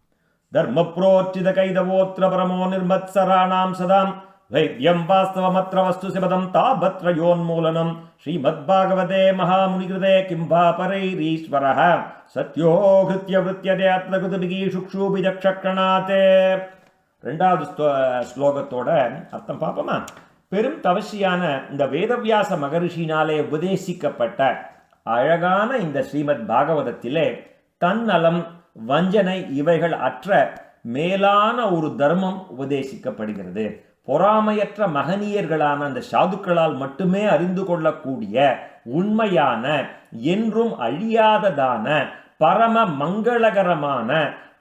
தர்ம புரோச்சித கைதவோத்ர பரமோ நிர்மத்சராணாம் சதாம் வைத்யம் வாஸ்தவமத்ர வஸ்து சிபதம் தாபத்ரயோன்மூலனம் ஸ்ரீமத் பாகவதே மகாமுனிகிருதே கிம்பா பரைரீஸ்வரஹ சத்யோ கிருத்ய விருத்யதே அத்ர குதுபிகி சுக்ஷூபி தக்ஷக்ரணாதே. ரெண்டாவது ஸ்லோகத்தோட அர்த்தம் பார்ப்போமா? பெரும் தவசியான இந்த வேதவியாச மகரிஷினாலே உபதேசிக்கப்பட்ட அழகான இந்த ஸ்ரீமத் பாகவதத்திலே தன்னலம், வஞ்சனை இவைகள் அற்ற மேலான ஒரு தர்மம் உபதேசிக்கப்படுகிறது. பொறாமையற்ற மகனியர்களான அந்த சாதுக்களால் மட்டுமே அறிந்து கொள்ளக்கூடிய உண்மையான, என்றும் அழியாததான, பரம மங்களகரமான,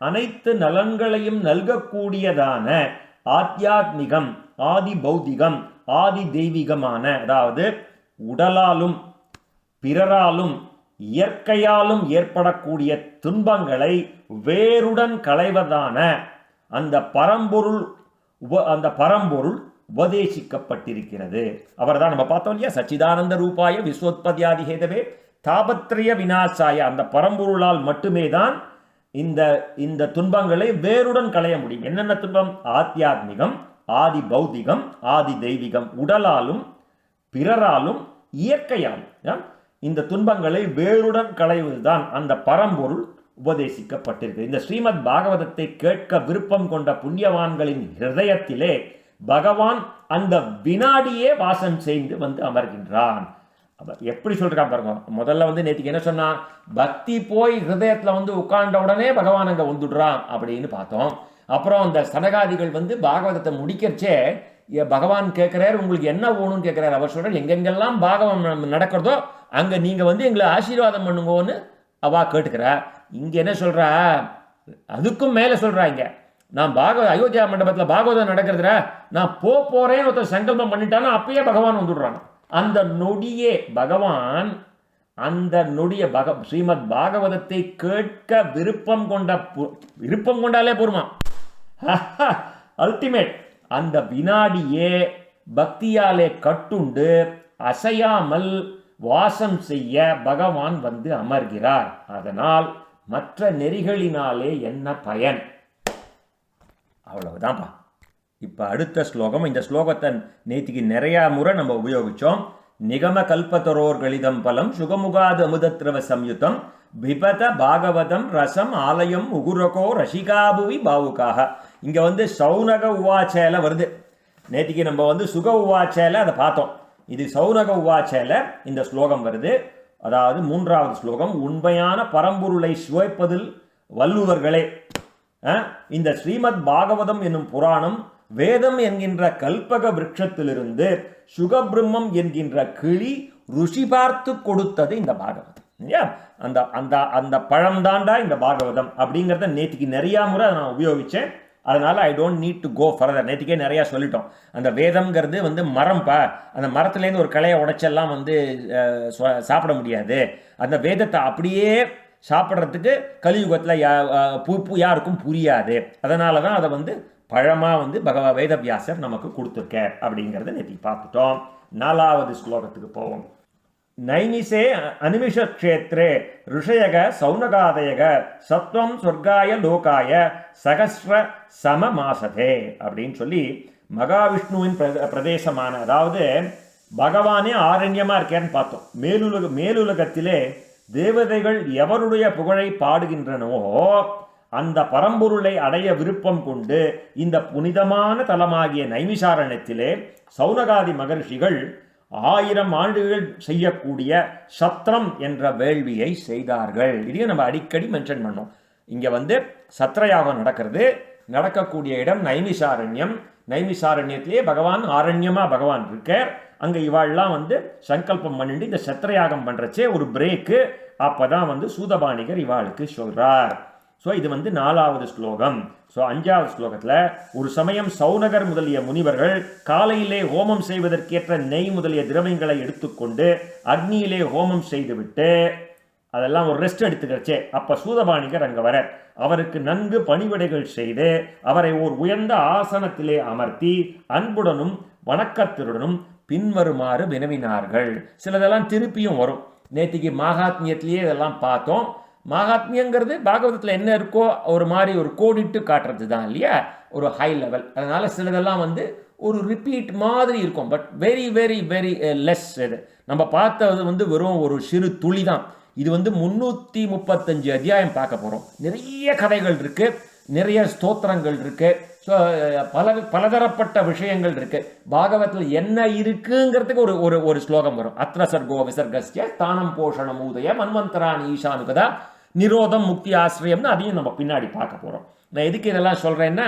அனைத்து நலன்களையும் நல்கக்கூடியதான ஆத்தியாத்மிகம், ஆதி பௌதிகம், ஆதி தெய்வீகமான, அதாவது உடலாலும் பிறராலும் இயற்கையாலும் ஏற்படக்கூடிய துன்பங்களை வேருடன் களைவதான அந்த பரம்பொருள் உபதேசிக்கப்பட்டிருக்கிறது. அவர் தான் நம்ம பார்த்தோம் இல்லையா, சச்சிதானந்த ரூபாய விஸ்வோத்பத்தியாதி ஹேதவே தாபத்ரய விநாசாய. அந்த பரம்பொருளால் மட்டுமே தான் இந்த துன்பங்களை வேருடன் களைய முடியும். என்னென்ன துன்பம்? ஆத்தியாத்மிகம், ஆதி பௌதிகம், ஆதி தெய்வீகம். உடலாலும் பிறராலும் இயற்கையாலும் இந்த துன்பங்களை வேருடன் களைவதுதான் அந்த பரம்பொருள் உபதேசிக்கப்பட்டிருக்கு. இந்த ஸ்ரீமத் பாகவதத்தை கேட்க விருப்பம் கொண்ட புண்ணியவான்களின் ஹிருதயத்திலே பகவான் அந்த வினாடியே வாசம் செய்து வந்து அமர்கின்றான். எப்படி சொல்றான் பாருங்க. முதல்ல வந்து நேற்றுக்கு என்ன சொன்னா, பக்தி போய் ஹிருதயத்துல வந்து உட்கார்ந்த உடனே பகவான் அங்க வந்துடுறான் அப்படின்னு பார்த்தோம். அப்புறம் அந்த சனகாதிகள் வந்து பாகவதத்தை முடிக்கிறச்சே பகவான் கேட்கிறார், உங்களுக்கு என்ன வேணும்னு கேட்கிறார். அவர் சொல்றார், எங்கெங்கெல்லாம் பாகவம் நடக்கிறதோ அங்க நீங்க வந்து எங்களை ஆசீர்வாதம் பண்ணுங்கன்னு அவா கேட்டுக்கிறா. இங்க என்ன சொல்றா, அதுக்கும் மேல சொல்றா, இங்க நான் அயோத்தியா மண்டபத்தில் பாகவதம் நடக்கிறதுல நான் போறேன்னு ஒருத்தர் சங்கல்பம் பண்ணிட்டானா அப்பயே பகவான் வந்துடுறான். அந்த நொடியே பகவான், அந்த நொடிய ஸ்ரீமத் பாகவதத்தை கேட்க விருப்பம் கொண்டாலே போருமா, அல்டிமேட். அந்த வினாடியே பக்தியாலே கட்டுண்டு அசையாமல் வாசம் செய்ய பகவான் வந்து அமர்கிறார். அதனால் மற்ற நெறிகளினாலே என்ன பயன்? அவ்வளவுதான்ப்பா. இப்போ அடுத்த ஸ்லோகம். இந்த ஸ்லோகத்தை நேற்றுக்கு நிறையா முறை நம்ம உபயோகித்தோம். நிகம கல்பத்தரோர் கலிதம் பலம் சுகமுகாது அமுதத்ரவ சம்யுத்தம் பிபத பாகவதம் ரசம் ஆலயம் உகுரகோ ரசிகாபுவி பாவுக்காக. இங்கே வந்து சௌனக உவாச்சேல வருது. நேற்றுக்கு நம்ம வந்து சுக உவாச்சேல அதை பார்த்தோம். இது சௌனக உவாச்சல இந்த ஸ்லோகம் வருது. அதாவது 3வது ஸ்லோகம், உண்மையான பரம்பொருளை சுவைப்பதில் வல்லுவர்களே, இந்த ஸ்ரீமத் பாகவதம் என்னும் புராணம் வேதம் என்கின்ற கல்பக விருட்சத்திலிருந்து சுகபிரம்மம் என்கின்ற கிளி ருசி பார்த்து கொடுத்தது இந்த பாகவதம். அந்த அந்த அந்த பழம் தாண்டா இந்த பாகவதம் அப்படிங்கிறத நேற்றுக்கு நிறைய முறை நான் உபயோகித்தேன். அதனால I don't need to go further. நேற்றுக்கே நிறையா சொல்லிட்டோம். அந்த வேதம்ங்கிறது வந்து மரம்ப்பா, அந்த மரத்துலேருந்து ஒரு கலையை உடைச்செல்லாம் வந்து சாப்பிட முடியாது. அந்த வேதத்தை அப்படியே சாப்பிட்றதுக்கு கலியுகத்தில் யாருக்கும் புரியாது. அதனால தான் அதை வந்து பழமாக வந்து வேதவியாசர் நமக்கு கொடுத்துருக்க அப்படிங்கிறத நேற்று பார்த்துட்டோம். 4வது ஸ்லோகத்துக்கு போவோம். நைமிசே அனிமிஷ க்ஷேத்ரே ருஷயக சௌனகாதயக சத்வம் சொர்க்காய லோகாய சகஸ்ர சமமாசதே அப்படின்னு சொல்லி மகாவிஷ்ணுவின் பிரதேசமான, அதாவது பகவானே ஆரண்யமாக இருக்கேன்னு பார்த்தோம். மேலுலகத்திலே தேவதைகள் எவருடைய புகழை பாடுகின்றனவோ அந்த பரம்பொருளை அடைய விருப்பம் கொண்டு இந்த புனிதமான தலமாகிய நைமிஷாரண்யத்திலே சௌனகாதி மகர்ஷிகள் 1000 ஆண்டுகள் செய்யக்கூடிய சத்திரம் என்ற வேள்வியை செய்தார்கள். இதையும் நம்ம அடிக்கடி மென்ஷன் பண்ணோம். இங்கே வந்து சத்திரயாகம் நடக்கக்கூடிய இடம் நைமிஷாரண்யம். நைமிஷாரண்யத்திலேயே பகவான் ஆரண்யமாக பகவான் இருக்கார். அங்கே இவாள்லாம் வந்து சங்கல்பம் பண்ணிட்டு இந்த சத்திரயாகம் பண்ணுறச்சே ஒரு பிரேக்கு. அப்போ தான் வந்து சூதபாணிகர் இவாளுக்கு சொல்கிறார். ஸோ இது வந்து 4வது ஸ்லோகம். ஸோ 5வது ஸ்லோகத்தில், ஒரு சமயம் சௌனகர் முதலிய முனிவர்கள் காலையிலே ஹோமம் செய்வதற்கேற்ற நெய் முதலிய திரவியங்களை எடுத்துக்கொண்டு அக்னியிலே ஹோமம் செய்துவிட்டு அதெல்லாம் ஒரு ரெஸ்ட் எடுத்துக்கிறச்சே அப்போ சூதபாணிகர் அங்கே வர அவருக்கு நன்கு பணிவிடைகள் செய்து அவரை ஓர் உயர்ந்த ஆசனத்திலே அமர்த்தி அன்புடனும் வணக்கத்துடனும் பின்வருமாறு வினவினார்கள். சிலதெல்லாம் திருப்பியும் வரும். நேற்றுக்கு மகாத்மியத்திலேயே இதெல்லாம் பார்த்தோம். மகாத்மியங்கிறது பாகவதத்தில் என்ன இருக்கோ ஒரு மாதிரி ஒரு கோடிட்டு காட்டுறது தான் இல்லையா, ஒரு ஹை லெவல். அதனால சிலதெல்லாம் வந்து ஒரு ரிப்பீட் மாதிரி இருக்கும். But very very very less. இது நம்ம பார்த்தது வந்து வெறும் ஒரு சிறு துளி தான். இது வந்து 335 அத்தியாயம் பார்க்க போகிறோம். நிறைய கதைகள் இருக்கு, நிறைய ஸ்தோத்திரங்கள் இருக்கு. ஸோ பலதரப்பட்ட விஷயங்கள் இருக்கு. பாகவத்தில் என்ன இருக்குங்கிறதுக்கு ஒரு ஒரு ஸ்லோகம் வரும். அத்ர சர்கோ விசர்கஸ்ய தானம் போஷணம் ஊதய மன்வந்தராணி ஈசானுகதா நிரோதம் முக்தி ஆசிரியம்னு அதையும் நம்ம பின்னாடி பார்க்க போகிறோம். நான் எதுக்கு இதெல்லாம் சொல்கிறேன்னா,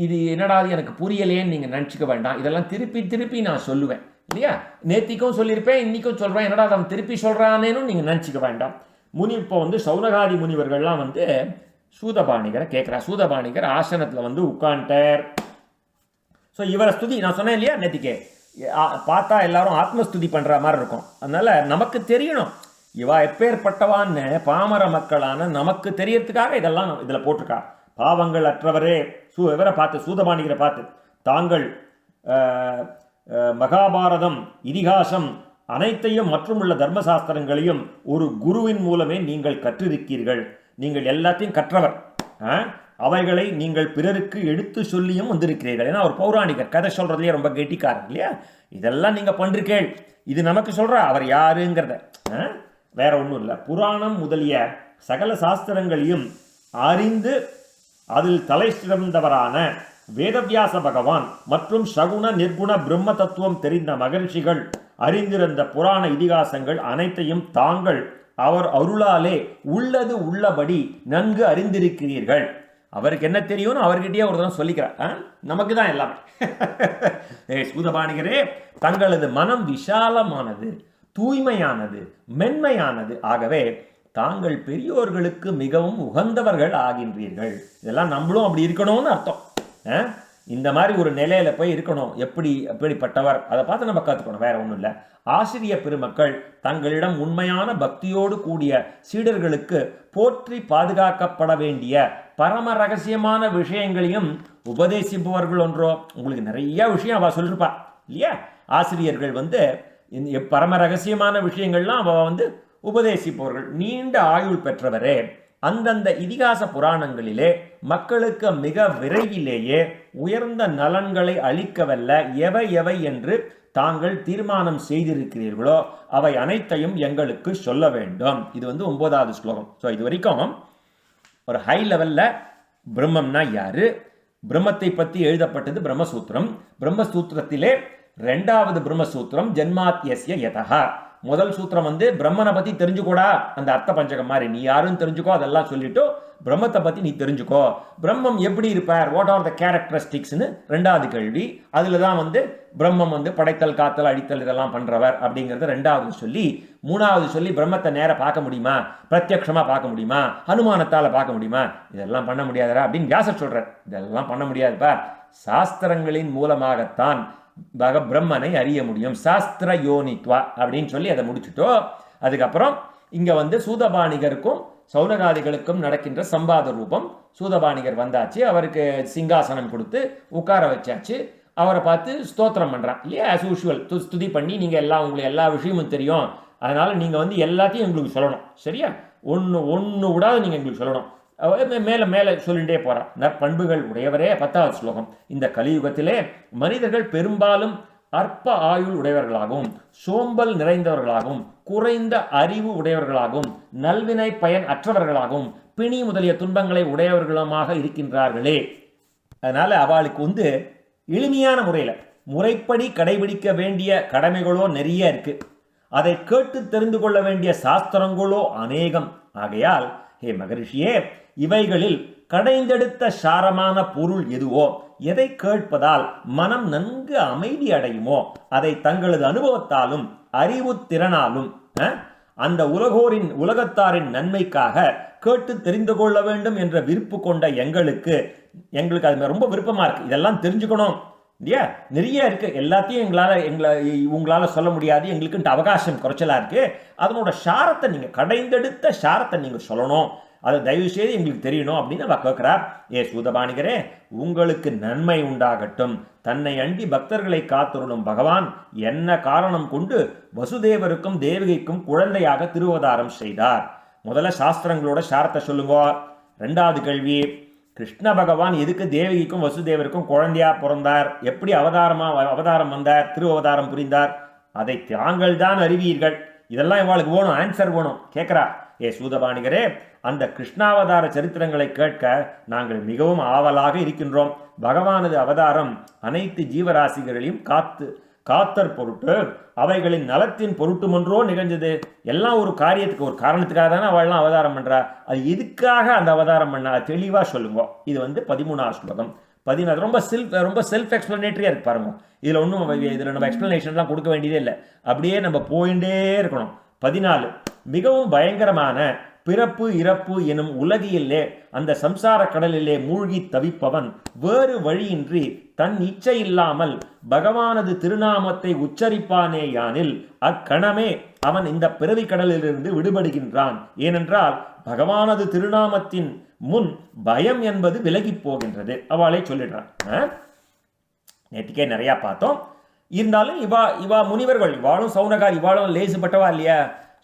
இது என்னடா எனக்கு புரியலேன்னு நீங்கள் நினச்சிக்க வேண்டாம். இதெல்லாம் திருப்பி திருப்பி நான் சொல்லுவேன் இல்லையா. நேத்திக்கும் சொல்லியிருப்பேன், இன்னைக்கும் சொல்கிறேன். என்னடா அவன் திருப்பி சொல்கிறானேன்னு நீங்கள் நினச்சிக்க வேண்டாம். இப்போ வந்து சௌனகாதி முனிவர்கள்லாம் வந்து சூதபாணிகரை கேட்குறா. சூதபாணிகர் ஆசனத்தில் வந்து உட்காண்டார். ஸோ இவரை ஸ்துதி நான் சொன்னேன் இல்லையா நேத்திக்கே, பார்த்தா எல்லாரும் ஆத்மஸ்துதி பண்ணுற மாதிரி இருக்கும். அதனால் நமக்கு தெரியணும் இவா எப்பேற்பட்டவான்னு பாமர மக்களான நமக்கு தெரியறதுக்காக இதெல்லாம் இதில் போட்டிருக்கா. பாவங்கள் அற்றவரே இவரை பார்த்து சூதபாணிகரை பார்த்து, தாங்கள் மகாபாரதம் இதிகாசம் அனைத்தையும் மற்றும் உள்ள தர்மசாஸ்திரங்களையும் ஒரு குருவின் மூலமே நீங்கள் கற்றிருக்கீர்கள். நீங்கள் எல்லாத்தையும் கற்றவர். அவைகளை நீங்கள் பிறருக்கு எடுத்து சொல்லியும் வந்திருக்கிறீர்கள். ஏன்னா ஒரு பௌராணிகர் கதை சொல்றதுலேயே ரொம்ப கெட்டிக்காரர் இல்லையா. இதெல்லாம் நீங்கள் பண்ணிருக்கேள். இது நமக்கு சொல்ற அவர் யாருங்கிறத, வேற ஒன்றும் இல்லை. புராணம் முதலிய சகல சாஸ்திரங்களையும் அறிந்து அதில் தலை சிறந்தவரான வேதவியாச பகவான் மற்றும் சகுண நிர்குண பிரம்ம தத்துவம் தெரிந்த மகர்ஷிகள் அறிந்திருந்த புராண இதிகாசங்கள் அனைத்தையும் தாங்கள் அவர் அருளாலே உள்ளது உள்ளபடி நன்கு அறிந்திருக்கிறீர்கள். அவருக்கு என்ன தெரியும்னு அவர்கிட்டயே ஒரு தரம் சொல்லிக்கிறார். நமக்கு தான் எல்லாமே. சூதபாணிகரே, தங்களது மனம் விஷாலமானது, தூய்மையானது, மென்மையானது. ஆகவே தாங்கள் பெரியோர்களுக்கு மிகவும் உகந்தவர்கள் ஆகின்றீர்கள். இதெல்லாம் நம்மளும் அப்படி இருக்கணும்னு அர்த்தம். இந்த மாதிரி ஒரு நிலையில போய் இருக்கணும். எப்படிப்பட்டவர் அதை பார்த்து நம்ம கற்றுக்கணும், வேற ஒன்றும் இல்லை. ஆசிரிய பெருமக்கள் தங்களிடம் உண்மையான பக்தியோடு கூடிய சீடர்களுக்கு போற்றி பாதுகாக்கப்பட வேண்டிய பரம ரகசியமான விஷயங்களையும் உபதேசிப்பவர்கள் ஒன்றோ. உங்களுக்கு நிறைய விஷயம் அவள் சொல்லிருப்பா இல்லையா. ஆசிரியர்கள் வந்து பரம ரகசியமான விஷயங்கள்லாம் அவள் வந்து உபதேசிப்பவர்கள். நீண்ட ஆயுள் பெற்றவரே, அந்தந்த இதிகாச புராணங்களிலே மக்களுக்கு மிக விரைவிலேயே உயர்ந்த நலன்களை அளிக்கவல்ல எவை எவை என்று தாங்கள் தீர்மானம் செய்திருக்கிறீர்களோ அவை அனைத்தையும் எங்களுக்கு சொல்ல வேண்டும். இது வந்து 9வது ஸ்லோகம். ஸோ இது வரைக்கும் ஒரு ஹை லெவலில் பிரம்மம்னா யாரு, பிரம்மத்தை பற்றி எழுதப்பட்டது பிரம்மசூத்திரம். பிரம்மசூத்திரத்திலே ரெண்டாவது பிரம்மசூத்திரம் ஜென்மாத்யஸ்ய யதஹ. முதல் சூத்திரம் வந்து பிரம்மனை பத்தி தெரிஞ்சுக்கோடா, அந்த அர்த்த பஞ்சகம் மாதிரி நீ யாரும் தெரிஞ்சுக்கோ, அதெல்லாம் சொல்லிட்டு பிரம்மத்தை பத்தி நீ தெரிஞ்சுக்கோ, பிரம்மம் எப்படி இருப்பார், வாட் ஆர் த கேரக்டரிஸ்டிக்ஸ்னு ரெண்டாவது கேள்வி. அதுல தான் வந்து பிரம்மம் வந்து படைத்தல் காத்தல் அடித்தல் இதெல்லாம் பண்றவர் அப்படிங்கிறது ரெண்டாவது சொல்லி, மூணாவது சொல்லி பிரம்மத்தை நேர பார்க்க முடியுமா, பிரத்யக்ஷமா பார்க்க முடியுமா, அனுமானத்தால பார்க்க முடியுமா, இதெல்லாம் பண்ண முடியாதரா அப்படின்னு வியாசர் சொல்றார். இதெல்லாம் பண்ண முடியாதுப்பா, சாஸ்திரங்களின் மூலமாகத்தான் பிரம்மனை அறிய முடியும், சாஸ்திர யோனித்வா அப்படின்னு சொல்லி அதை முடிச்சுட்டோ. அதுக்கப்புறம் இங்க வந்து சூதபாணிகருக்கும் சௌனகாதிகளுக்கும் நடக்கின்ற சம்பாத ரூபம். சூதபாணிகர் வந்தாச்சு, அவருக்கு சிங்காசனம் கொடுத்து உட்கார வச்சாச்சு, அவரை பார்த்து ஸ்தோத்திரம் பண்றான் இல்லையா, ஆஸ் யூஷுவல் ஸ்துதி பண்ணி, நீங்க எல்லாம் உங்களுக்கு எல்லா விஷயமும் தெரியும், அதனால நீங்க வந்து எல்லாத்தையும் எங்களுக்கு சொல்லணும், சரியா, ஒன்று விடாது நீங்க எங்களுக்கு சொல்லணும். மேலே மேலே சொல்லிகிட்டே போகிறான். நற்பண்புகள் உடையவரே 10வது ஸ்லோகம். இந்த கலியுகத்திலே மனிதர்கள் பெரும்பாலும் அற்ப ஆயுள் உடையவர்களாகவும் சோம்பல் நிறைந்தவர்களாகவும் குறைந்த அறிவு உடையவர்களாகவும் நல்வினை பயன் அற்றவர்களாகவும் பிணி முதலிய துன்பங்களை உடையவர்களுமாக இருக்கின்றார்களே. அதனால அவளுக்கு வந்து எளிமையான முறையில் முறைப்படி கடைபிடிக்க வேண்டிய கடமைகளோ நிறைய இருக்கு, அதை கேட்டு தெரிந்து கொள்ள வேண்டிய சாஸ்திரங்களோ அநேகம். ஆகையால் ஹே மகரிஷியே, இவைகளில் கடைந்தெடுத்த சாரமான பொருள் எதுவோ, எதை கேட்பதால் மனம் நன்கு அமைதி அடையுமோ, அதை தங்களது அனுபவத்தாலும் அறிவு திறனாலும் அந்த உலகத்தாரின் நன்மைக்காக கேட்டு தெரிந்து கொள்ள வேண்டும் என்ற விருப்பு கொண்ட எங்களுக்கு அது ரொம்ப விருப்பமா இருக்கு. இதெல்லாம் தெரிஞ்சுக்கணும் இல்லையா, நிறைய இருக்கு, எல்லாத்தையும் உங்களால சொல்ல முடியாது, எங்களுக்குன்ட்டு அவகாசம் குறைச்சலா இருக்கு. அதனோட சாரத்தை நீங்க கடைந்தெடுத்த சாரத்தை நீங்க சொல்லணும், அதை தயவு செய்து எங்களுக்கு தெரியணும் அப்படின்னு அவ கேட்கிறார். ஏ சூதபாணிகரே, உங்களுக்கு நன்மை உண்டாகட்டும். தன்னை அண்டி பக்தர்களை காத்தருளும் பகவான் என்ன காரணம் கொண்டு வசுதேவருக்கும் தேவகிக்கும் குழந்தையாக திருவதாரம் செய்தார்? முதல்ல சாஸ்திரங்களோட சாரத்தை சொல்லுங்க. ரெண்டாவது கேள்வி, கிருஷ்ண பகவான் எதுக்கு தேவகிக்கும் வசுதேவருக்கும் குழந்தையா பிறந்தார், எப்படி அவதாரம் வந்தார், திரு அவதாரம் புரிந்தார், அதை தாங்கள் தான் அறிவீர்கள். இதெல்லாம் இவாளுக்கு வேணும், ஆன்சர் வேணும். கேட்கிறா, ஏ சூதபாணிகரே, அந்த கிருஷ்ணாவதார சரித்திரங்களை கேட்க நாங்கள் மிகவும் ஆவலாக இருக்கின்றோம். பகவானது அவதாரம் அனைத்து ஜீவராசிகளையும் காத்தற் பொருட்டு அவைகளின் நலத்தின் பொருட்டுமன்றோ நிகழ்ந்தது. எல்லாம் ஒரு காரியத்துக்கு, ஒரு காரணத்துக்காக தானே அவள்லாம் அவதாரம் பண்றா. அது எதுக்காக அந்த அவதாரம் பண்ணா தெளிவா சொல்லுங்க. இது வந்து 13வது ஸ்லோகம். 14 ரொம்ப செல்ஃப் எக்ஸ்பிளனேட்டரியா இருக்கு பாருங்க. இதுல நம்ம எக்ஸ்பிளனேஷன்லாம் கொடுக்க வேண்டியதே இல்லை, அப்படியே நம்ம போயிட்டே இருக்கணும். 14, மிகவும் பயங்கரமான பிறப்பு இறப்பு எனும் உலகிலே அந்த சம்சார கடலிலே மூழ்கி தவிப்பவன் வேறு வழியின்றி தன் இச்சை இல்லாமல் பகவானது திருநாமத்தை உச்சரிப்பானேயானில் அக்கணமே அவன் இந்த பிறவி கடலிலிருந்து விடுபடுகின்றான். ஏனென்றால் பகவானது திருநாமத்தின் முன் பயம் என்பது விலகி போகின்றது. அவளை சொல்லிடுறான். நேற்றுக்கே நிறைய பார்த்தோம். இருந்தாலும் இவா முனிவர்கள், இவாளும் சௌனகார், இவாளும் லேசுப்பட்டவா இல்லையா,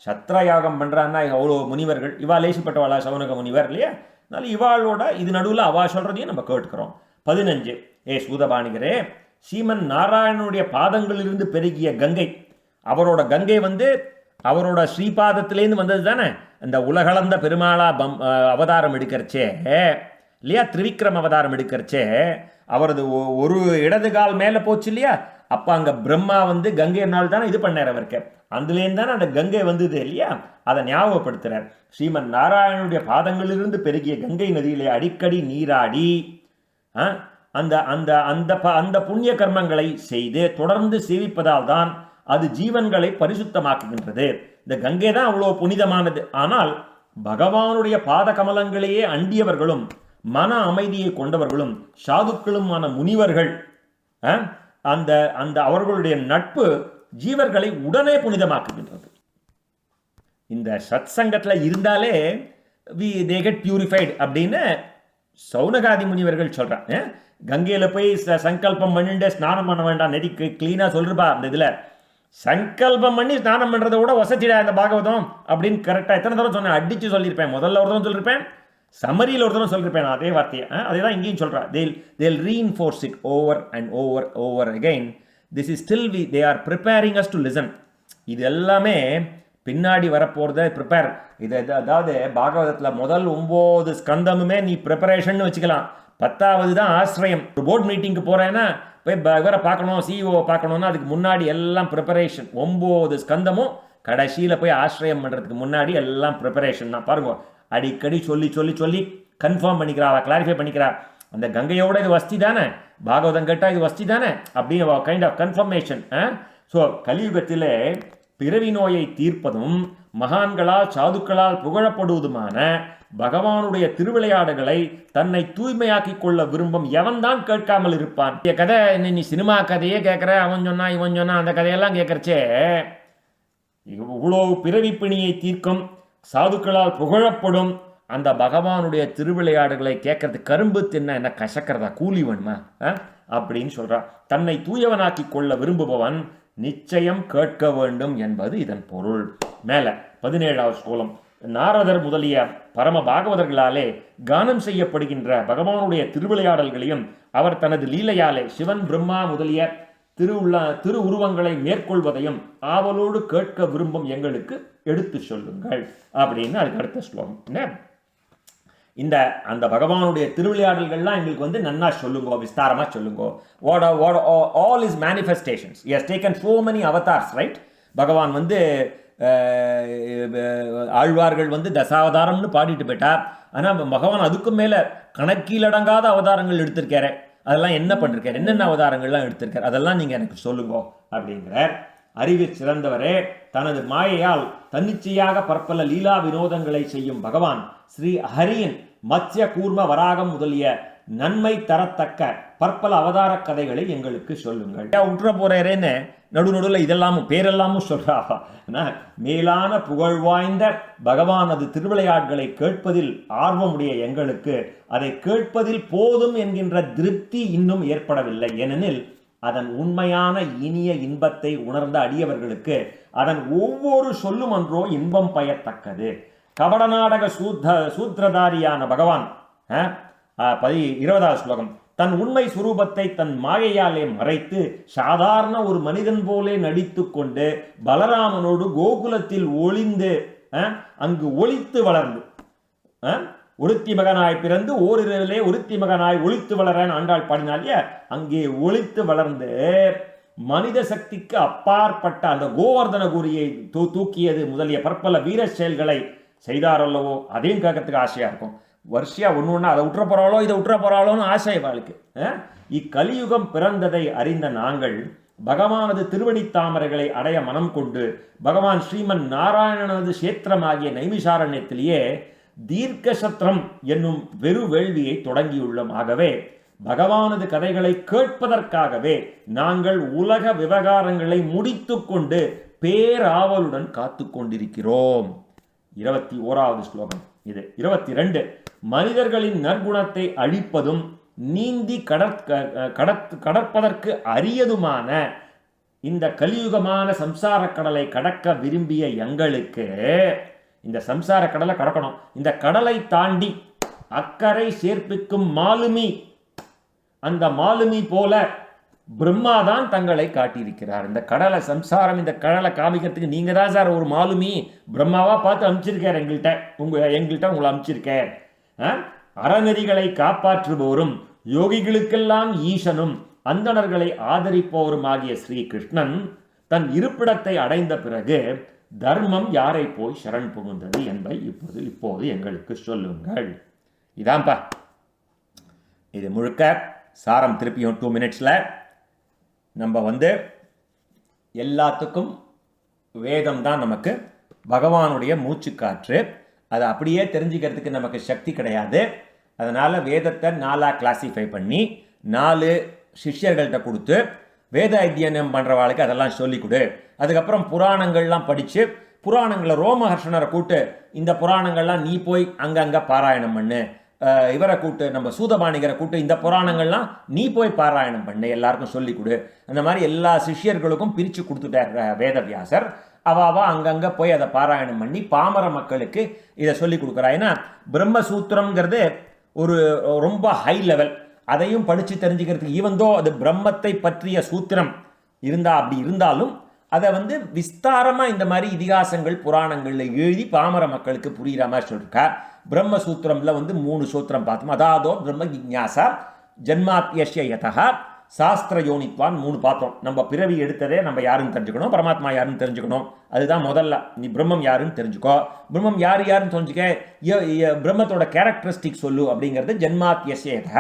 சத்ரயாகம் பண்றான்னா அவ்வளோ முனிவர்கள், இவா லேசுப்பட்டவாளா சௌனக முனிவர் இல்லையா. அதனால இவாளோட இது நடுவில் அவா சொல்றதையும் நம்ம கேட்டுக்கிறோம். 15, ஏ சூதபாணிகரே, ஸ்ரீமன் நாராயணனுடைய பாதங்களிலிருந்து பெருகிய கங்கை, அவரோட கங்கை வந்து அவரோட ஸ்ரீபாதத்திலேருந்து வந்தது தானே. இந்த உலகளந்த பெருமாளா அவதாரம் எடுக்கிறச்சே இல்லையா, திரிவிக்ரம் அவதாரம் எடுக்கிறச்சே அவரது ஒரு இடது கால் மேலே போச்சு இல்லையா, அப்போ அங்கே பிரம்மா வந்து கங்கையினால் தானே இது பண்ணார் அவருக்கு, அதுலேருந்து தானே அந்த கங்கை வந்தது இல்லையா, அதை ஞாபகப்படுத்துறார். ஸ்ரீமன் நாராயணனுடைய பாதங்களிலிருந்து பெருகிய கங்கை நதியிலே அடிக்கடி நீராடி அந்த அந்த அந்த அந்த புண்ணிய கர்மங்களை செய்து தொடர்ந்து சேவிப்பதால் தான் அது ஜீவன்களை பரிசுத்தமாக்குகின்றது. இந்த கங்கை தான் அவ்வளோ புனிதமானது. ஆனால் பகவானுடைய பாத கமலங்களையே அண்டியவர்களும் மன அமைதியை கொண்டவர்களும் சாதுக்களுமான முனிவர்கள் அந்த அந்த அவர்களுடைய நட்பு ஜீவர்களை உடனே புனிதமாக்குகின்றது. இந்த சத் சங்கத்தில் இருந்தாலே they get purified அப்படின்னு சௌனகாதி முனிவர்கள் சொல்றாங்க. கங்கையில போய் சங்கல்பம் பண்ணிட்டு ஸ்நானம் பண்ண வேண்டாம், நெறிக்கு கிளீனா சொல்றப்பா. அந்த இதுல சங்கல்பம் பண்ணி ஸ்நானம் பண்றதை விட வசதிடா இந்த பாகவதம் அப்படின்னு கரெக்டா எத்தனை தடவை சொன்னேன், அடிச்சு சொல்லியிருப்பேன். முதல்ல ஒரு தடவை சொல்லியிருப்பேன், சமரியில் ஒரு தடவை சொல்லியிருப்பேன் அதே வார்த்தையை. அதே தான் இங்கேயும் சொல்றா. they'll reinforce it over and over again. This is still they are preparing us to listen. இது எல்லாமே பின்னாடி வரப்போறத ப்ரிப்பேர். இது அதாவது பாகவதத்தில் முதல் 9 ஸ்கந்தமுமே நீ ப்ரிப்பரேஷன் வச்சுக்கலாம். 10வது தான் ஆசிரியம். ஒரு போர்ட் மீட்டிங்க்கு போறேன்னா போய் இவரை பார்க்கணும், சிஇஓ பார்க்கணும்னா அதுக்கு முன்னாடி எல்லாம் ப்ரிப்பரேஷன். 9 ஸ்கந்தமும் கடைசியில் போய் ஆசிரியம் பண்ணுறதுக்கு முன்னாடி எல்லாம் ப்ரிப்பரேஷன் தான். பாருங்க, அடிக்கடி சொல்லி சொல்லி சொல்லி கன்ஃபார்ம் பண்ணிக்கிறா, கிளாரிஃபை பண்ணிக்கிறா. அந்த கங்கையோட இது வஸ்தி தானே, பாகவதம் கேட்டால் இது வஸ்தி தானே அப்படின்னு கைண்ட் ஆஃப் கன்ஃபர்மேஷன். ஸோ கலியுகத்தில் பிறவி நோயை தீர்ப்பதும் மகான்களால் சாதுக்களால் புகழப்படுவதுமான பகவானுடைய திருவிளையாடுகளை தன்னை தூய்மையாக்கி கொள்ள விரும்பும் எவன் தான் கேட்காமல் இருப்பான். கதை நீ சினிமா கதையே கேட்குற, அவன் சொன்னா இவன் சொன்னா அந்த கதையெல்லாம் கேட்கறச்சே, இவ்வளோ பிறவி பிணியை தீர்க்கும் சாதுக்களால் புகழப்படும் அந்த பகவானுடைய திருவிளையாடுகளை கேட்கறது கரும்பு தின்ன என்ன கசக்கிறதா, கூலி வேணுமா அப்படின்னு சொல்றான். தன்னை தூயவனாக்கி கொள்ள விரும்புபவன் நிச்சயம் கேட்க வேண்டும் என்பது இதன் பொருள். மேல 17வது ஸ்லோகம். நாரதர் முதலிய பரம பாகவதர்களாலே கானம் செய்யப்படுகின்ற பகவானுடைய திருவிளையாடல்களையும் அவர் தனது லீலையாலே சிவன் பிரம்மா முதலிய திரு உருவங்களை மேற்கொள்வதையும் ஆவலோடு கேட்க விரும்பும் எங்களுக்கு எடுத்து சொல்லுங்கள் அப்படின்னு அதுக்கு அடுத்த ஸ்லோகம். இந்த அந்த பகவானுடைய திருவிளையாடல்கள்லாம் எங்களுக்கு வந்து நன்னா சொல்லுங்கோ, விஸ்தாரமா சொல்லுங்கோ. All is manifestations. He has taken so many avatars, right? பகவான் வந்து ஆழ்வார்கள் வந்து தசாவதாரம்னு பாடிட்டு போயிட்டார். ஆனால் பகவான் அதுக்கும் மேலே கணக்கிலடங்காத அவதாரங்கள் எடுத்திருக்காரு. அதெல்லாம் என்ன பண்ணிருக்காரு, என்னென்ன அவதாரங்கள்லாம் எடுத்திருக்காரு, அதெல்லாம் நீங்கள் எனக்கு சொல்லுங்க அப்படிங்கிறார். அறிவு சிறந்தவரே, தனது மாயையால் தன்னிச்சையாக பற்பல லீலா வினோதங்களை செய்யும் பகவான் ஸ்ரீ ஹரியின் மத்ய கூர்ம வராகம் முதலிய நன்மை தரத்தக்க பற்பல அவதார கதைகளை எங்களுக்கு சொல்லுங்கள். உற்ற போறேன்னு நடுநடுவில் இதெல்லாமும் பேரெல்லாமும் சொல்றா. மேலான புகழ் வாய்ந்த பகவானது திருவிளையாட்களை கேட்பதில் ஆர்வமுடைய எங்களுக்கு அதை கேட்பதில் போதும் என்கின்ற திருப்தி இன்னும் ஏற்படவில்லை. ஏனெனில் அதன் உண்மையான இனிய இன்பத்தை உணர்ந்த அடியவர்களுக்கு அதன் ஒவ்வொரு சொல்லும் அன்றோ இன்பம் பயத்தக்கது. கபடநாடக சூத்திரதாரியான பகவான் 20வது ஸ்லோகம். தன் உண்மை சுரூபத்தை தன் மாயையாலே மறைத்து சாதாரண ஒரு மனிதன் போலே நடித்து கொண்டு பலராமனோடு கோகுலத்தில் ஒளிந்து அங்கு ஒளித்து வளர்ந்து ஒருத்தி மகனாய் பிறந்து ஓரிரவிலே ஒருத்தி மகனாய் ஒளித்து வளரன் ஆண்டாள் பாடினாலே, அங்கே ஒளித்து வளர்ந்து மனித சக்திக்கு அப்பாற்பட்ட அந்த கோவர்தன கூரியை தூக்கியது முதலிய பற்பல வீர செயல்களை செய்தாரல்லவோ, அதையும் கேட்கறதுக்கு ஆசையா இருக்கும். வருஷையா ஒன்று அதை உற்ற போறாளோ இதை உற்ற போறாளோன்னு ஆசை வாழ்க்கை. இக்கலியுகம் பிறந்ததை அறிந்த நாங்கள் பகவானது திருவடி தாமரைகளை அடைய மனம் கொண்டு பகவான் ஸ்ரீமன் நாராயணனது சேத்திரமாகிய நைமிசாரண்யத்திலேயே தீர்க்க சத்திரம் என்னும் வெறு வேள்வியை தொடங்கியுள்ளோம். ஆகவே பகவானது கதைகளை கேட்பதற்காகவே நாங்கள் உலக விவகாரங்களை முடித்து கொண்டு பேராவலுடன் காத்து கொண்டிருக்கிறோம். 21வது ஸ்லோகம் இது. 22. மனிதர்களின் நற்குணத்தை அழிப்பதும் நீந்தி கடற்பதற்கு அரியதுமான இந்த கலியுகமான சம்சார கடலை கடக்க விரும்பிய எங்களுக்கு, இந்த சம்சார கடலை கடக்கணும், இந்த கடலை தாண்டி அக்கறை சேர்ப்பிக்கும் மாலுமி, அந்த மாலுமி போல பிரம்மாதான் தங்களை காட்டியிருக்கிறார். இந்த கடலை சம்சாரம், இந்த கடலை காமிக்கிறதுக்கு நீங்க தான் சார் ஒரு மாலுமி, பிரம்மாவா பார்த்து அனுப்பிச்சிருக்கார் எங்கள்கிட்ட உங்களை அனுப்பிச்சிருக்கார். அறநெறிகளை காப்பாற்றுபவரும் யோகிகளுக்கெல்லாம் ஈசனும் அந்தணர்களை ஆதரிப்பவரும் ஆகிய ஸ்ரீ கிருஷ்ணன் தன் இருப்பிடத்தை அடைந்த பிறகு தர்மம் யாரை போய் சரண் புகுந்தது என்பதை இப்போது எங்களுக்கு சொல்லுங்கள். இதான்பா இது முழுக்க சாரம். திருப்பியும் 2 மினிட்ஸில் நம்ம எல்லாத்துக்கும் வேதம் தான் நமக்கு பகவானுடைய மூச்சு காற்று. அதை அப்படியே தெரிஞ்சுக்கிறதுக்கு நமக்கு சக்தி கிடையாது. அதனால் வேதத்தை 4 கிளாசிஃபை பண்ணி 4 சிஷ்யர்கள்ட்ட கொடுத்து வேத அத்தியனம் பண்ணுறவாளுக்கு அதெல்லாம் சொல்லிக் கொடு. அதுக்கப்புறம் புராணங்கள்லாம் படித்து புராணங்களை ரோமஹர்ஷனரை கூட்டு இந்த புராணங்கள்லாம் நீ போய் அங்கங்கே பாராயணம் பண்ணு, இவரை கூட்டு நம்ம சூதபாணிகரை கூட்டு இந்த புராணங்கள்லாம் நீ போய் பாராயணம் பண்ணு, எல்லாருக்கும் சொல்லிக் கொடு. அந்த மாதிரி எல்லா சிஷ்யர்களுக்கும் பிரித்து கொடுத்துட்டார் வேதவியாசர். அவாவா அங்கங்கே போய் அதை பாராயணம் பண்ணி பாமர மக்களுக்கு இதை சொல்லி கொடுக்குறா. ஏன்னா பிரம்மசூத்திரம்ங்கிறது ஒரு ரொம்ப ஹை லெவல். அதையும் படித்து தெரிஞ்சுக்கிறதுக்கு ஈவந்தோ அது பிரம்மத்தை பற்றிய சூத்திரம் அப்படி இருந்தாலும் அதை விஸ்தாரமாக இந்த மாதிரி இதிகாசங்கள் புராணங்களில் எழுதி பாமர மக்களுக்கு புரிகிற மாதிரி சொல்லியிருக்கா. பிரம்மசூத்திரம்ல 3 சூத்திரம் பார்த்தோம். அதாதோ பிரம்ம ஜிக்ஞாசா ஜன்மாத்யஸ்ய யதஹ சாஸ்திர யோனித்வான் 3 பார்த்தோம். நம்ம பிறவி எடுத்ததே நம்ம யாருன்னு தெரிஞ்சுக்கணும், பரமாத்மா யாருன்னு தெரிஞ்சுக்கணும். அதுதான் முதல்ல. நீ பிரம்மம் யாருன்னு தெரிஞ்சுக்கோ. பிரம்மம் யாருன்னு தெரிஞ்சுக்க, பிரம்மத்தோட கேரக்டரிஸ்டிக் சொல்லு அப்படிங்கிறது ஜென்மாத்யசேத.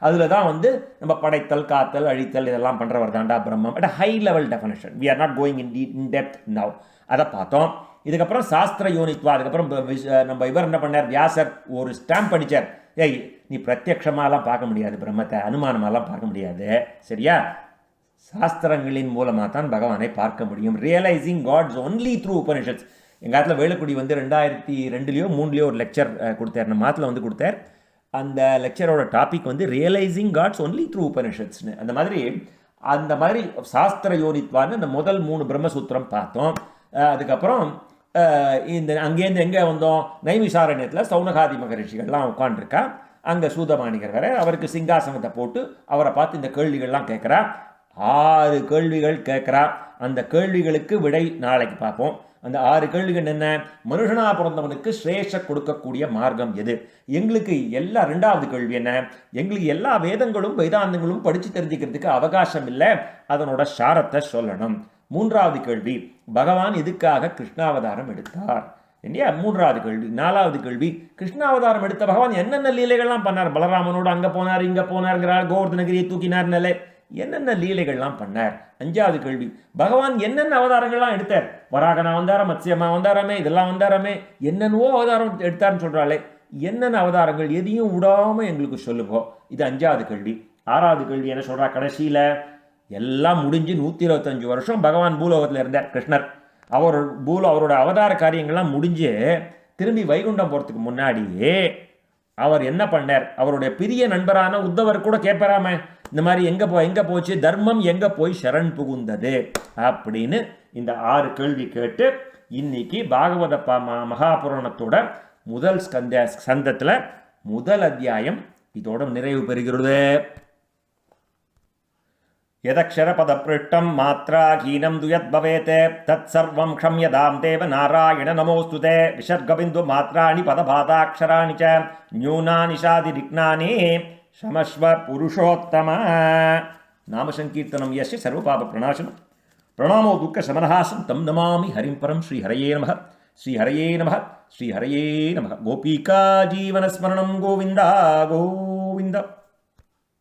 அதில் தான் நம்ம படைத்தல், காத்தல், அழித்தல் இதெல்லாம் பண்ணுறவர் தாண்டா பிரம்மம். At high level definition. We are not going in depth now. அதை பார்த்தோம். இதுக்கப்புறம் சாஸ்திர யோனித்வா. அதுக்கப்புறம் நம்ம இவர் என்ன பண்ணார், வியாசர் ஒரு ஸ்டாம்ப் அடித்தார். ஏய், நீ பிரத்யக்ஷமாலாம் பார்க்க முடியாது பிரம்மத்தை, அனுமானமாலாம் பார்க்க முடியாது, சரியா? சாஸ்திரங்களின் மூலமாக தான் பகவானை பார்க்க முடியும். Realising God's only through Upanishads. எங்கள் காலத்தில் வேலுக்குடி 2002 3 ஒரு லெக்சர் கொடுத்தார், நம்ம மாத்தில் கொடுத்தார். அந்த லெக்சரோட topic realising God's only through உபனிஷத்ஸ்னு. அந்த மாதிரி சாஸ்திர யோனித்வான்னு அந்த முதல் 3 பிரம்மசூத்திரம் பார்த்தோம். அதுக்கப்புறம் அங்கேருந்து எங்கே வந்தோம், நைமிசாரண்யத்தில் சௌனகாதி மகரிஷிகள்லாம் உட்காண்டிருக்கா. அங்கே சூதமானிகர் வர, அவருக்கு சிங்காசனத்தை போட்டு அவரை பார்த்து இந்த கேள்விகள்லாம் கேட்குறா. 6 கேள்விகள் கேட்குறா. அந்த கேள்விகளுக்கு விடை நாளைக்கு பார்ப்போம். அந்த 6 கேள்விகள் என்ன? மனுஷனா பிறந்தவனுக்கு ஸ்ரேஷ கொடுக்கக்கூடிய மார்க்கம் எது? எங்களுக்கு 2வது கேள்வி என்ன? எங்களுக்கு எல்லா வேதங்களும் வேதாந்தங்களும் படித்து தெரிஞ்சுக்கிறதுக்கு அவகாசம் இல்லை, அதனோட சாரத்தை சொல்லணும். 3வது கேள்வி, பகவான் எதுக்காக கிருஷ்ணாவதாரம் எடுத்தார்? இல்லையா? 3வது கேள்வி. 4வது கேள்வி, கிருஷ்ணாவதாரம் எடுத்த பகவான் என்னென்ன லீலைகள்லாம் பண்ணார்? பலராமனோடு அங்கே போனார், இங்கே போனார்ங்கிறார், கோவர்தனகிரியை தூக்கினார், நிலை என்னென்ன லீலைகள்லாம் பண்ணார்? 5வது கேள்வி, பகவான் என்னென்ன அவதாரங்கள்லாம் எடுத்தார்? வராகனா வந்தாரா, மத்ஸ்யமா வந்தாராமே, இதெல்லாம் வந்தாராமே, என்னென்னவோ அவதாரம் எடுத்தார்னு சொல்கிறாளே, என்னென்ன அவதாரங்கள் எதையும் விடாமல் எங்களுக்கு சொல்லுவோம். இது 5வது கேள்வி. 6வது கேள்வி என்ன சொல்கிறா? கடைசியில் எல்லாம் முடிஞ்சு 125 வருஷம் பகவான் பூலோகத்தில் இருந்தார் கிருஷ்ணர். அவரோட அவதார காரியங்கள்லாம் முடிஞ்சு திரும்பி வைகுண்டம் போகிறதுக்கு முன்னாடியே அவர் என்ன பண்ணார்? அவருடைய பிரிய நண்பரான உத்தவர் கூட கேட்பறாம, இந்த மாதிரி எங்கே போச்சு, தர்மம் எங்கே போய் சரண் புகுந்தது அப்படின்னு இந்த 6 கேள்வி கேட்டு இன்னைக்கு பாகவத மகாபுராணத்தோட முதல் ஸ்கந்தத்தில் முதல் அத்தியாயம் இதோட நிறைவு பெறுகிறது. यदक्षरपदपृष्ठं मात्राहीनं तु यद्भवेत् तत्सर्वं क्षम्यतां देव नारायण नमोऽस्तु ते। विसर्गबिन्दुमात्राणि पदपादाक्षराणि च न्यूनानि चातिरिक्तानि क्षमस्व पुरुषोत्तम। नामसङ्कीर्तनं यस्य सर्वपापप्रणाशनं प्रणामो दुःखशमनः तं नमामि हरिं परं। श्रीहरये नमः, श्रीहरये नमः, श्रीहरये नमः। गोपीका जीवनस्मरणं गोविन्द गोविन्द।